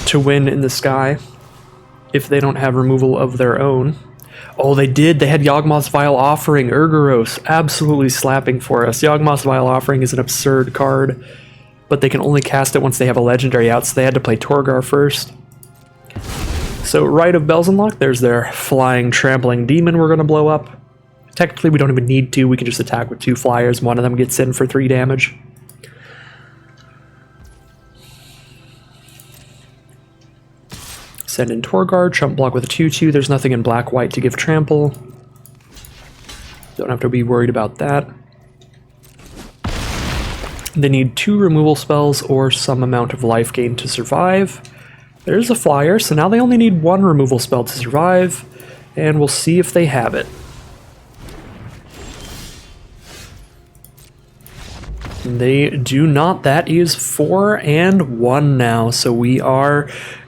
to win in the sky if they don't have removal of their own. Oh, they did. They had Yawgmoth's Vile Offering. Urgros absolutely slapping for us. Yawgmoth's Vile Offering is an absurd card, but they can only cast it once they have a legendary out, so they had to play Torgar first. So Rite of Belzenlock, there's their flying trampling demon we're going to blow up. Technically, we don't even need to. We can just attack with 2 flyers. One of them gets in for 3 damage. Send in Torguard, chump block with a 2/2. There's nothing in black-white to give trample. Don't have to be worried about that. They need 2 removal spells or some amount of life gain to survive. There's a flyer, so now they only need 1 removal spell to survive, and we'll see if they have it. They do not. That is 4-1 now, so we are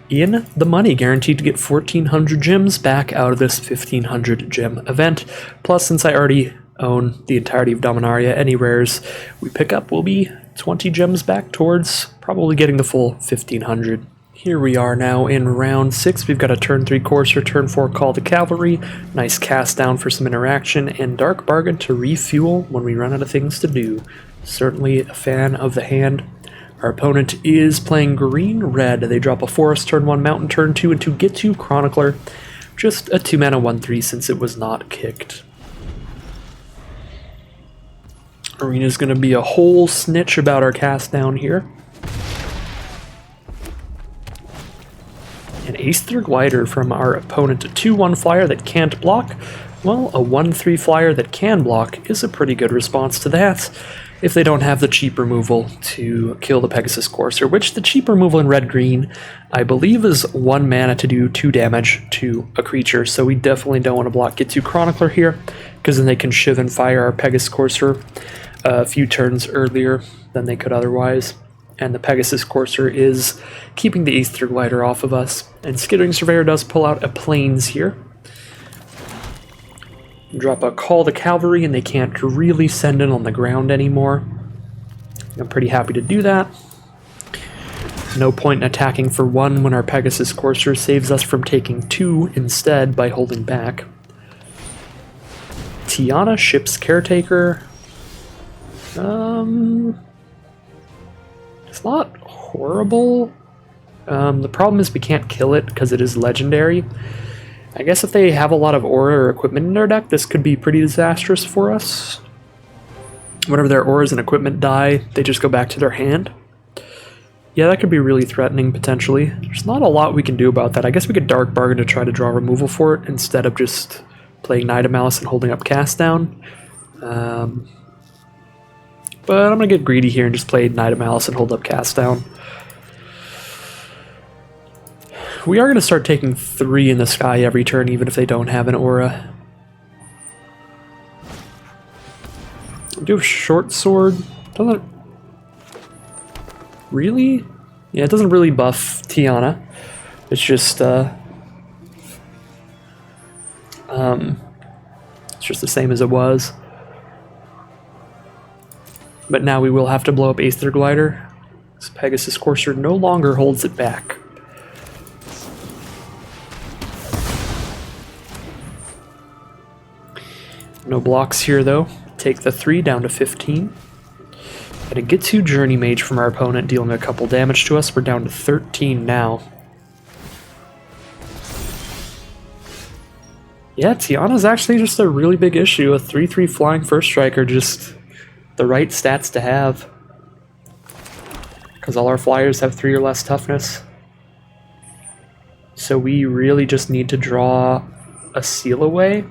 in the money, guaranteed to get 1,400 gems back out of this 1,500 gem event. Plus, since I already own the entirety of Dominaria, any rares we pick up will be 20 gems back towards probably getting the full 1,500. Here we are now in round 6. We've got a turn 3 Courser, turn 4 Call to Cavalry, nice cast down for some interaction, and Dark Bargain to refuel when we run out of things to do. Certainly a fan of the hand. Our opponent is playing green-red. They drop a Forest turn 1, Mountain turn 2, and to get to Chronicler, just a 2-mana 1/3 since it was not kicked. Arena's going to be a whole snitch about our cast down here. An Aether Glider from our opponent, a 2-1 flyer that can't block. Well, a 1-3 flyer that can block is a pretty good response to that, if they don't have the cheap removal to kill the Pegasus Courser, which the cheap removal in red-green, I believe, is 1 mana to do 2 damage to a creature, so we definitely don't want to block Gitsu Chronicler here, because then they can Shiv and fire our Pegasus Courser a few turns earlier than they could otherwise. And the Pegasus Courser is keeping the Aether Glider off of us. And Skittering Surveyor does pull out a Plains here. Drop a Call the Cavalry, and they can't really send in on the ground anymore. I'm pretty happy to do that. No point in attacking for 1 when our Pegasus Courser saves us from taking 2 instead by holding back. Tiana, Ship's Caretaker. It's not horrible. The problem is we can't kill it because it is legendary. I guess if they have a lot of aura or equipment in their deck, this could be pretty disastrous for us. Whenever their auras and equipment die, they just go back to their hand. Yeah, that could be really threatening, potentially. There's not a lot we can do about that. I guess we could Dark Bargain to try to draw removal for it, instead of just playing Knight of Malice and holding up Cast Down. But I'm going to get greedy here and just play Knight of Malice and hold up Cast Down. We are going to start taking 3 in the sky every turn, even if they don't have an aura. Do a Short Sword. Doesn't really? Yeah, it doesn't really buff Tiana. It's just it's just the same as it was. But now we will have to blow up Aether Glider. This Pegasus Courser no longer holds it back. No blocks here, though. Take the 3 down to 15. And a Gitsu Journey Mage from our opponent, dealing a couple damage to us. We're down to 13 now. Yeah, Tiana's actually just a really big issue. A 3-3 flying first striker, just the right stats to have. Because all our flyers have 3 or less toughness. So we really just need to draw a Seal Away,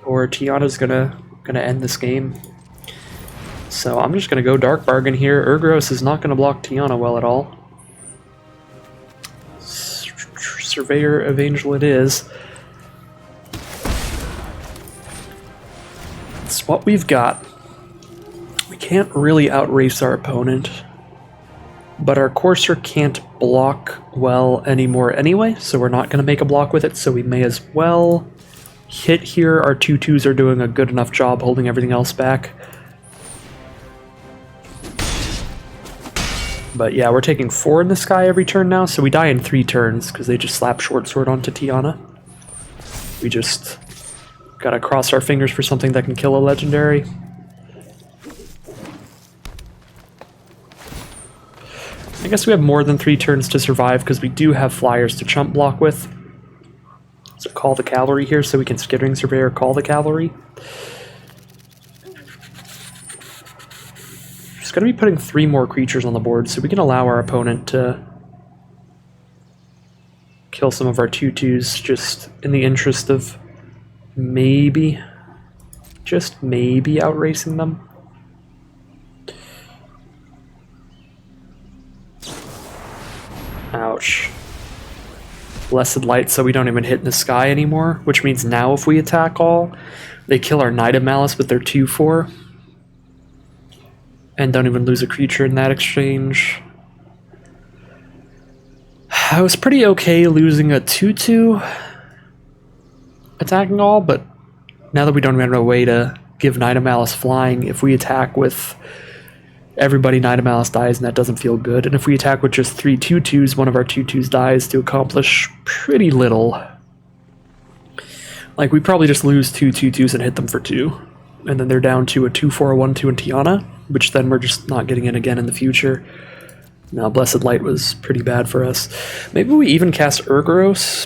or Tiana's gonna end this game. So I'm just gonna go Dark Bargain here. Urgros is not gonna block Tiana well at all. Surveyor of Angel it is. It's what we've got. We can't really outrace our opponent, but our Courser can't block well anymore anyway, so we're not gonna make a block with it, so we may as well hit here. Our 2/2s are doing a good enough job holding everything else back. But yeah, we're taking 4 in the sky every turn now, so we die in 3 turns because they just slap Short Sword onto Tiana. We just gotta cross our fingers for something that can kill a legendary. I guess we have more than 3 turns to survive because we do have flyers to chump block with. So call the Cavalry here so we can Skittering Surveyor call the Cavalry. Just going to be putting 3 more creatures on the board so we can allow our opponent to kill some of our 2/2s, just in the interest of maybe, just maybe outracing them. Ouch. Blessed Light, so we don't even hit in the sky anymore, which means now if we attack all, they kill our Knight of Malice with their 2/4, and don't even lose a creature in that exchange. I was pretty okay losing a 2/2 attacking all, but now that we don't have a way to give Knight of Malice flying, if we attack with everybody, Knight of Malice dies, and that doesn't feel good. And if we attack with just 3 2/2s, one of our 2/2s dies to accomplish pretty little. Like, we probably just lose 2 2/2s and hit them for 2. And then they're down to a 2/4, 1/2, and Tiana, which then we're just not getting in again in the future. Now, Blessed Light was pretty bad for us. Maybe we even cast Urgros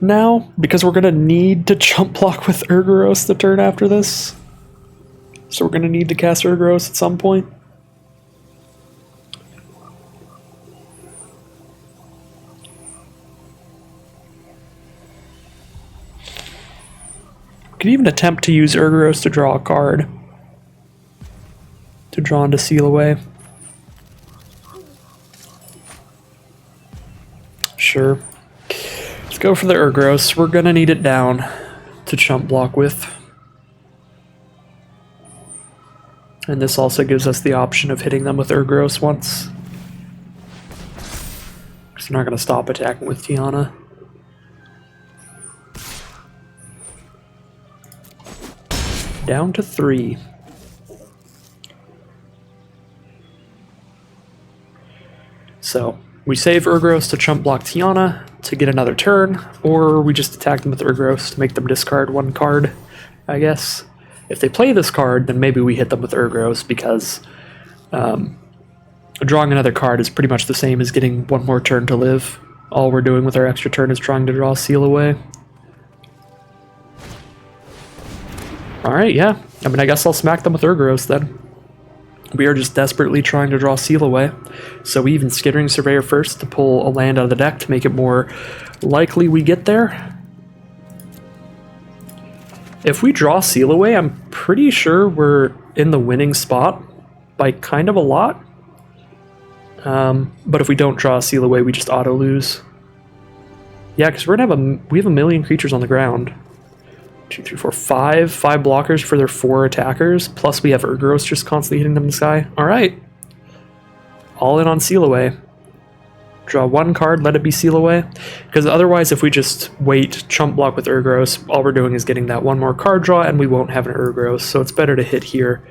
now, because we're going to need to jump block with Urgros the turn after this. So we're going to need to cast Urgros at some point. Could even attempt to use Urgaros to draw a card. To draw into Seal Away. Sure. Let's go for the Urgaros. We're gonna need it down to chump block with. And this also gives us the option of hitting them with Urgaros once. Because they're not gonna stop attacking with Tiana. Down to 3. So, we save Urgaros to chump block Tiana to get another turn, or we just attack them with Urgaros to make them discard one card, I guess. If they play this card, then maybe we hit them with Urgaros, because drawing another card is pretty much the same as getting one more turn to live. All we're doing with our extra turn is trying to draw Seal Away. Alright, yeah. I mean, I guess I'll smack them with Urgaros then. We are just desperately trying to draw Seal Away. So we even Skittering Surveyor first to pull a land out of the deck to make it more likely we get there. If we draw Seal Away, I'm pretty sure we're in the winning spot by kind of a lot. But if we don't draw Seal Away, we just auto lose. Yeah, because we're gonna have a million creatures on the ground. 2, 3, 4, 5. 5 blockers for their 4 attackers. Plus we have Urgaros just constantly hitting them in the sky. Alright. All in on Seal Away. Draw 1 card, let it be Seal Away. Because otherwise, if we just wait, chump block with Urgaros, all we're doing is getting that 1 more card draw, and we won't have an Urgaros. So it's better to hit here.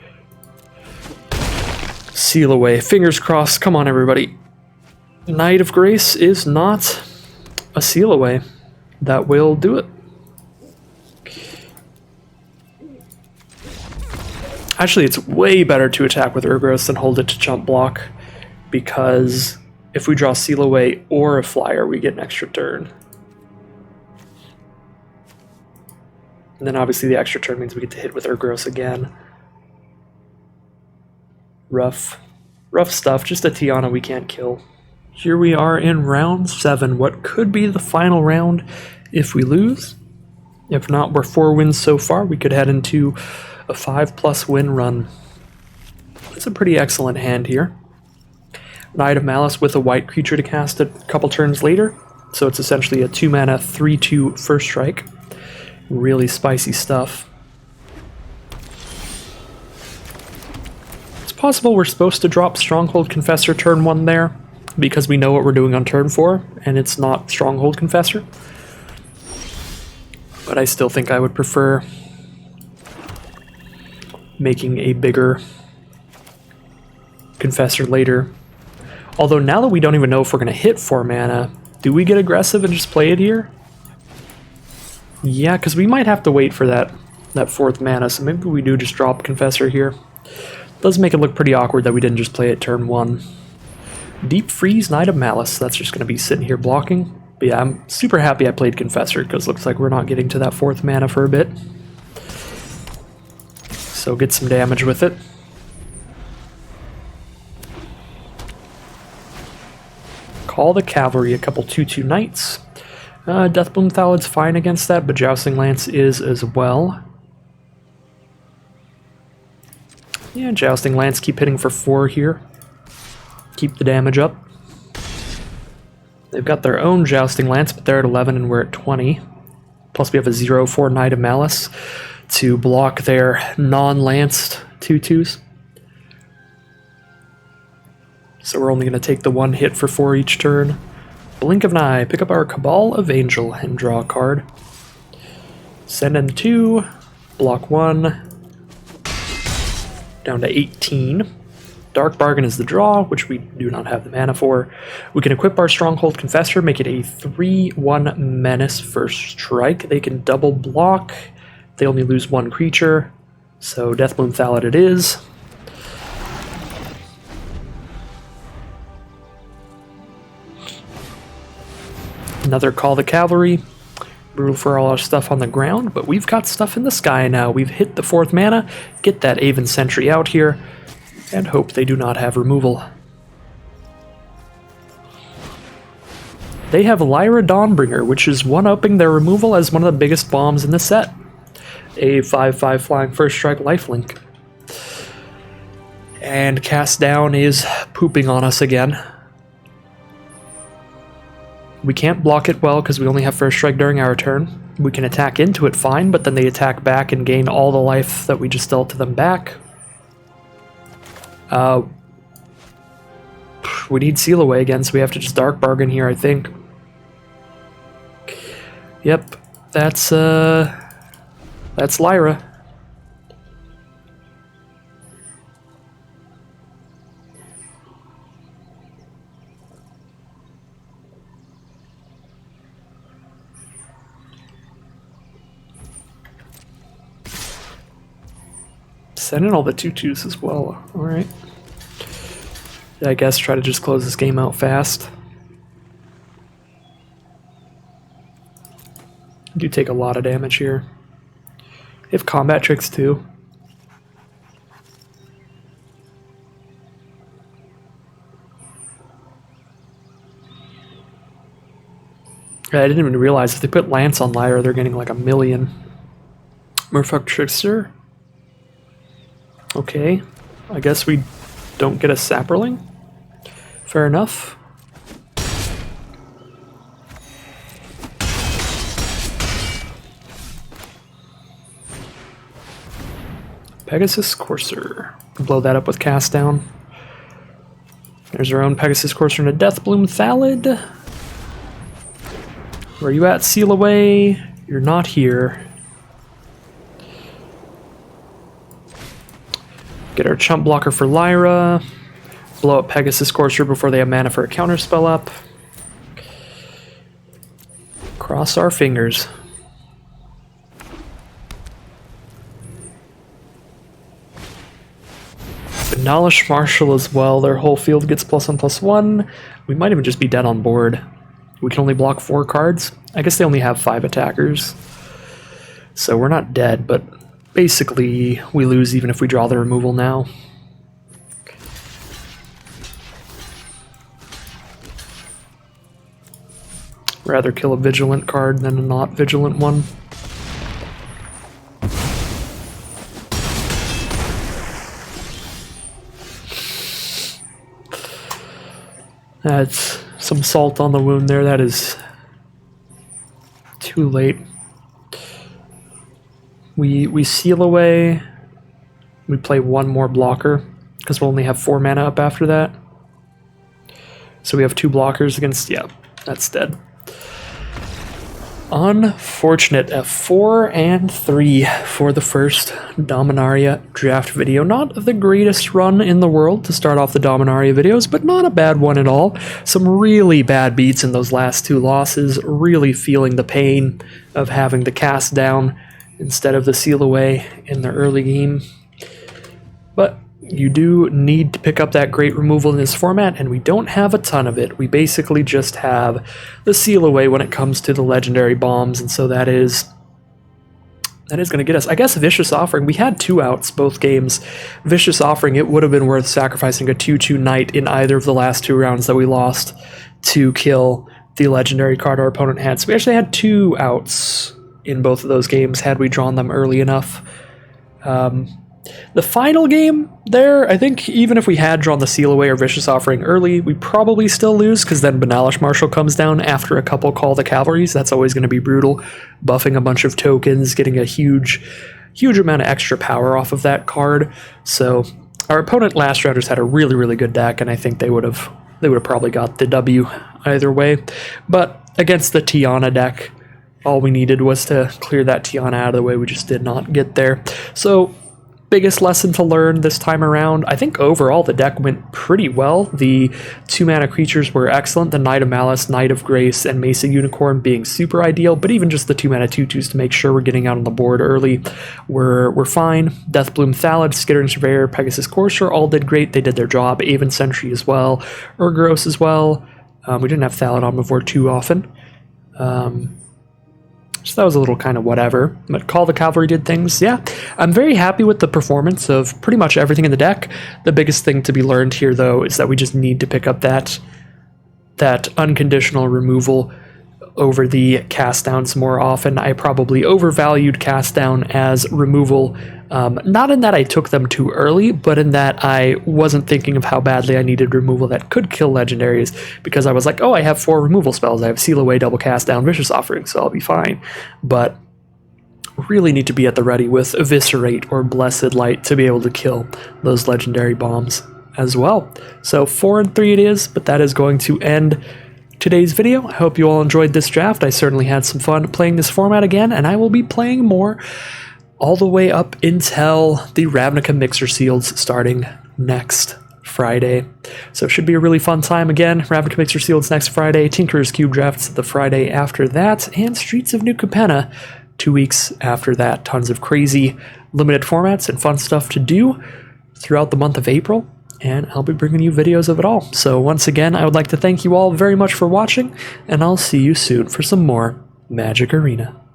Seal Away. Fingers crossed. Come on, everybody. Knight of Grace is not a Seal Away. That will do it. Actually, it's way better to attack with Urgaros than hold it to chump block, because if we draw Seal Away or a flyer, we get an extra turn. And then obviously the extra turn means we get to hit with Urgaros again. Rough stuff, just a Tiana we can't kill. Here we are in round 7, what could be the final round if we lose. If not, we're 4 wins so far. We could head into a 5+ win run. It's a pretty excellent hand here. Knight of Malice with a white creature to cast a couple turns later. So it's essentially a 2-mana 3/2 first strike. Really spicy stuff. It's possible we're supposed to drop Stronghold Confessor turn 1 there, because we know what we're doing on turn 4, and it's not Stronghold Confessor. But I still think I would prefer making a bigger Confessor later. Although now that we don't even know if we're going to hit 4 mana, do we get aggressive and just play it here? Yeah, because we might have to wait for that 4th mana, so maybe we do just drop Confessor here. Does make it look pretty awkward that we didn't just play it turn 1. Deep Freeze, Knight of Malice, that's just going to be sitting here blocking. But yeah, I'm super happy I played Confessor, because it looks like we're not getting to that 4th mana for a bit. So get some damage with it. Call the Cavalry, a couple 2/2 Knights. Deathbloom Thalad's fine against that, but Jousting Lance is as well. Yeah, Jousting Lance, keep hitting for 4 here. Keep the damage up. They've got their own Jousting Lance, but they're at 11 and we're at 20. Plus we have a 0/4 Knight of Malice to block their non-lanced 2/2s. So we're only going to take the 1 hit for 4 each turn. Blink of an eye, pick up our Cabal of Angel and draw a card. Send in 2, block 1, down to 18. Dark Bargain is the draw, which we do not have the mana for. We can equip our Stronghold Confessor, make it a 3/1 Menace first strike. They can double block. They only lose 1 creature, so Deathbloom Thalad it is. Another Call the Cavalry. Brutal for all our stuff on the ground, but we've got stuff in the sky now. We've hit the 4th mana, get that Aven Sentry out here, and hope they do not have removal. They have Lyra Dawnbringer, which is one-upping their removal as one of the biggest bombs in the set. a 5/5 flying first strike lifelink. And Cast Down is pooping on us again. We can't block it well because we only have first strike during our turn. We can attack into it fine, but then they attack back and gain all the life that we just dealt to them back. We need Seal Away again, so we have to just Dark Bargain here, I think. Yep, that's Lyra. Send in all the 2/2s as well. Alright. I guess try to just close this game out fast. Do take a lot of damage here. They have combat tricks too. I didn't even realize if they put Lance on Lyra, they're getting like 1,000,000. Merfolk Trickster. Okay, I guess we don't get a Sapperling. Fair enough. Pegasus Courser. Blow that up with Cast Down. There's our own Pegasus Courser and a Deathbloom Thallid. Where are you at? Seal Away. You're not here. Get our Chump Blocker for Lyra. Blow up Pegasus Courser before they have mana for a counterspell up. Cross our fingers. Nalish Marshal as well. Their whole field gets +1/+1. We might even just be dead on board. We can only block 4 cards. I guess they only have 5 attackers. So we're not dead, but basically we lose even if we draw the removal now. Rather kill a vigilant card than a not vigilant one. That's some salt on the wound there. That is too late. We Seal Away. We play 1 more blocker because we'll only have 4 mana up after that. So we have 2 blockers against, yeah, that's dead. Unfortunate at 4 and 3 for the first Dominaria draft video. Not the greatest run in the world to start off the Dominaria videos, but not a bad one at all. Some really bad beats in those last 2 losses, really feeling the pain of having the Cast Down instead of the Seal Away in the early game. But you do need to pick up that great removal in this format, and we don't have a ton of it. We basically just have the Seal Away when it comes to the legendary bombs, and so that is going to get us. I guess Vicious Offering, we had 2 outs both games. Vicious Offering, it would have been worth sacrificing a 2/2 Knight in either of the last 2 rounds that we lost to kill the legendary card our opponent had. So we actually had 2 outs in both of those games had we drawn them early enough. The final game there, I think even if we had drawn the Seal Away or Vicious Offering early, we probably still lose because then Nalish Marshal comes down after a couple Call the Cavalries. That's always going to be brutal. Buffing a bunch of tokens, getting a huge amount of extra power off of that card. So our opponent last rounders had a really, really good deck, and I think they would have probably got the W either way. But against the Tiana deck, all we needed was to clear that Tiana out of the way. We just did not get there. So biggest lesson to learn this time around, I think overall the deck went pretty well. The 2-mana creatures were excellent. The Knight of Malice, Knight of Grace, and Mesa Unicorn being super ideal, but even just the 2-mana 2/2s to make sure we're getting out on the board early were fine. Deathbloom Thallid, Skittering Surveyor, Pegasus Courser all did great. They did their job. Aven Sentry as well. Urgros as well. We didn't have Thallid on before too often. So that was a little kind of whatever, but Call the Cavalry did things. Yeah, I'm very happy with the performance of pretty much everything in the deck. The biggest thing to be learned here, though, is that we just need to pick up that unconditional removal over the cast downs more often. I probably overvalued cast down as removal, not in that I took them too early, but in that I wasn't thinking of how badly I needed removal that could kill legendaries, because I was like, oh, I have 4 removal spells. I have Seal Away, Double Cast Down, Vicious Offering, so I'll be fine. But really need to be at the ready with Eviscerate or Blessed Light to be able to kill those legendary bombs as well. So 4 and 3 it is, but that is going to end today's video. I hope you all enjoyed this draft. I certainly had some fun playing this format again, and I will be playing more all the way up until the Ravnica Mixer Seals starting next Friday. So it should be a really fun time again. Ravnica Mixer Seals next Friday, Tinkerer's Cube Drafts the Friday after that, and Streets of New Capenna 2 weeks after that. Tons of crazy limited formats and fun stuff to do throughout the month of April, and I'll be bringing you videos of it all. So once again, I would like to thank you all very much for watching, and I'll see you soon for some more Magic Arena.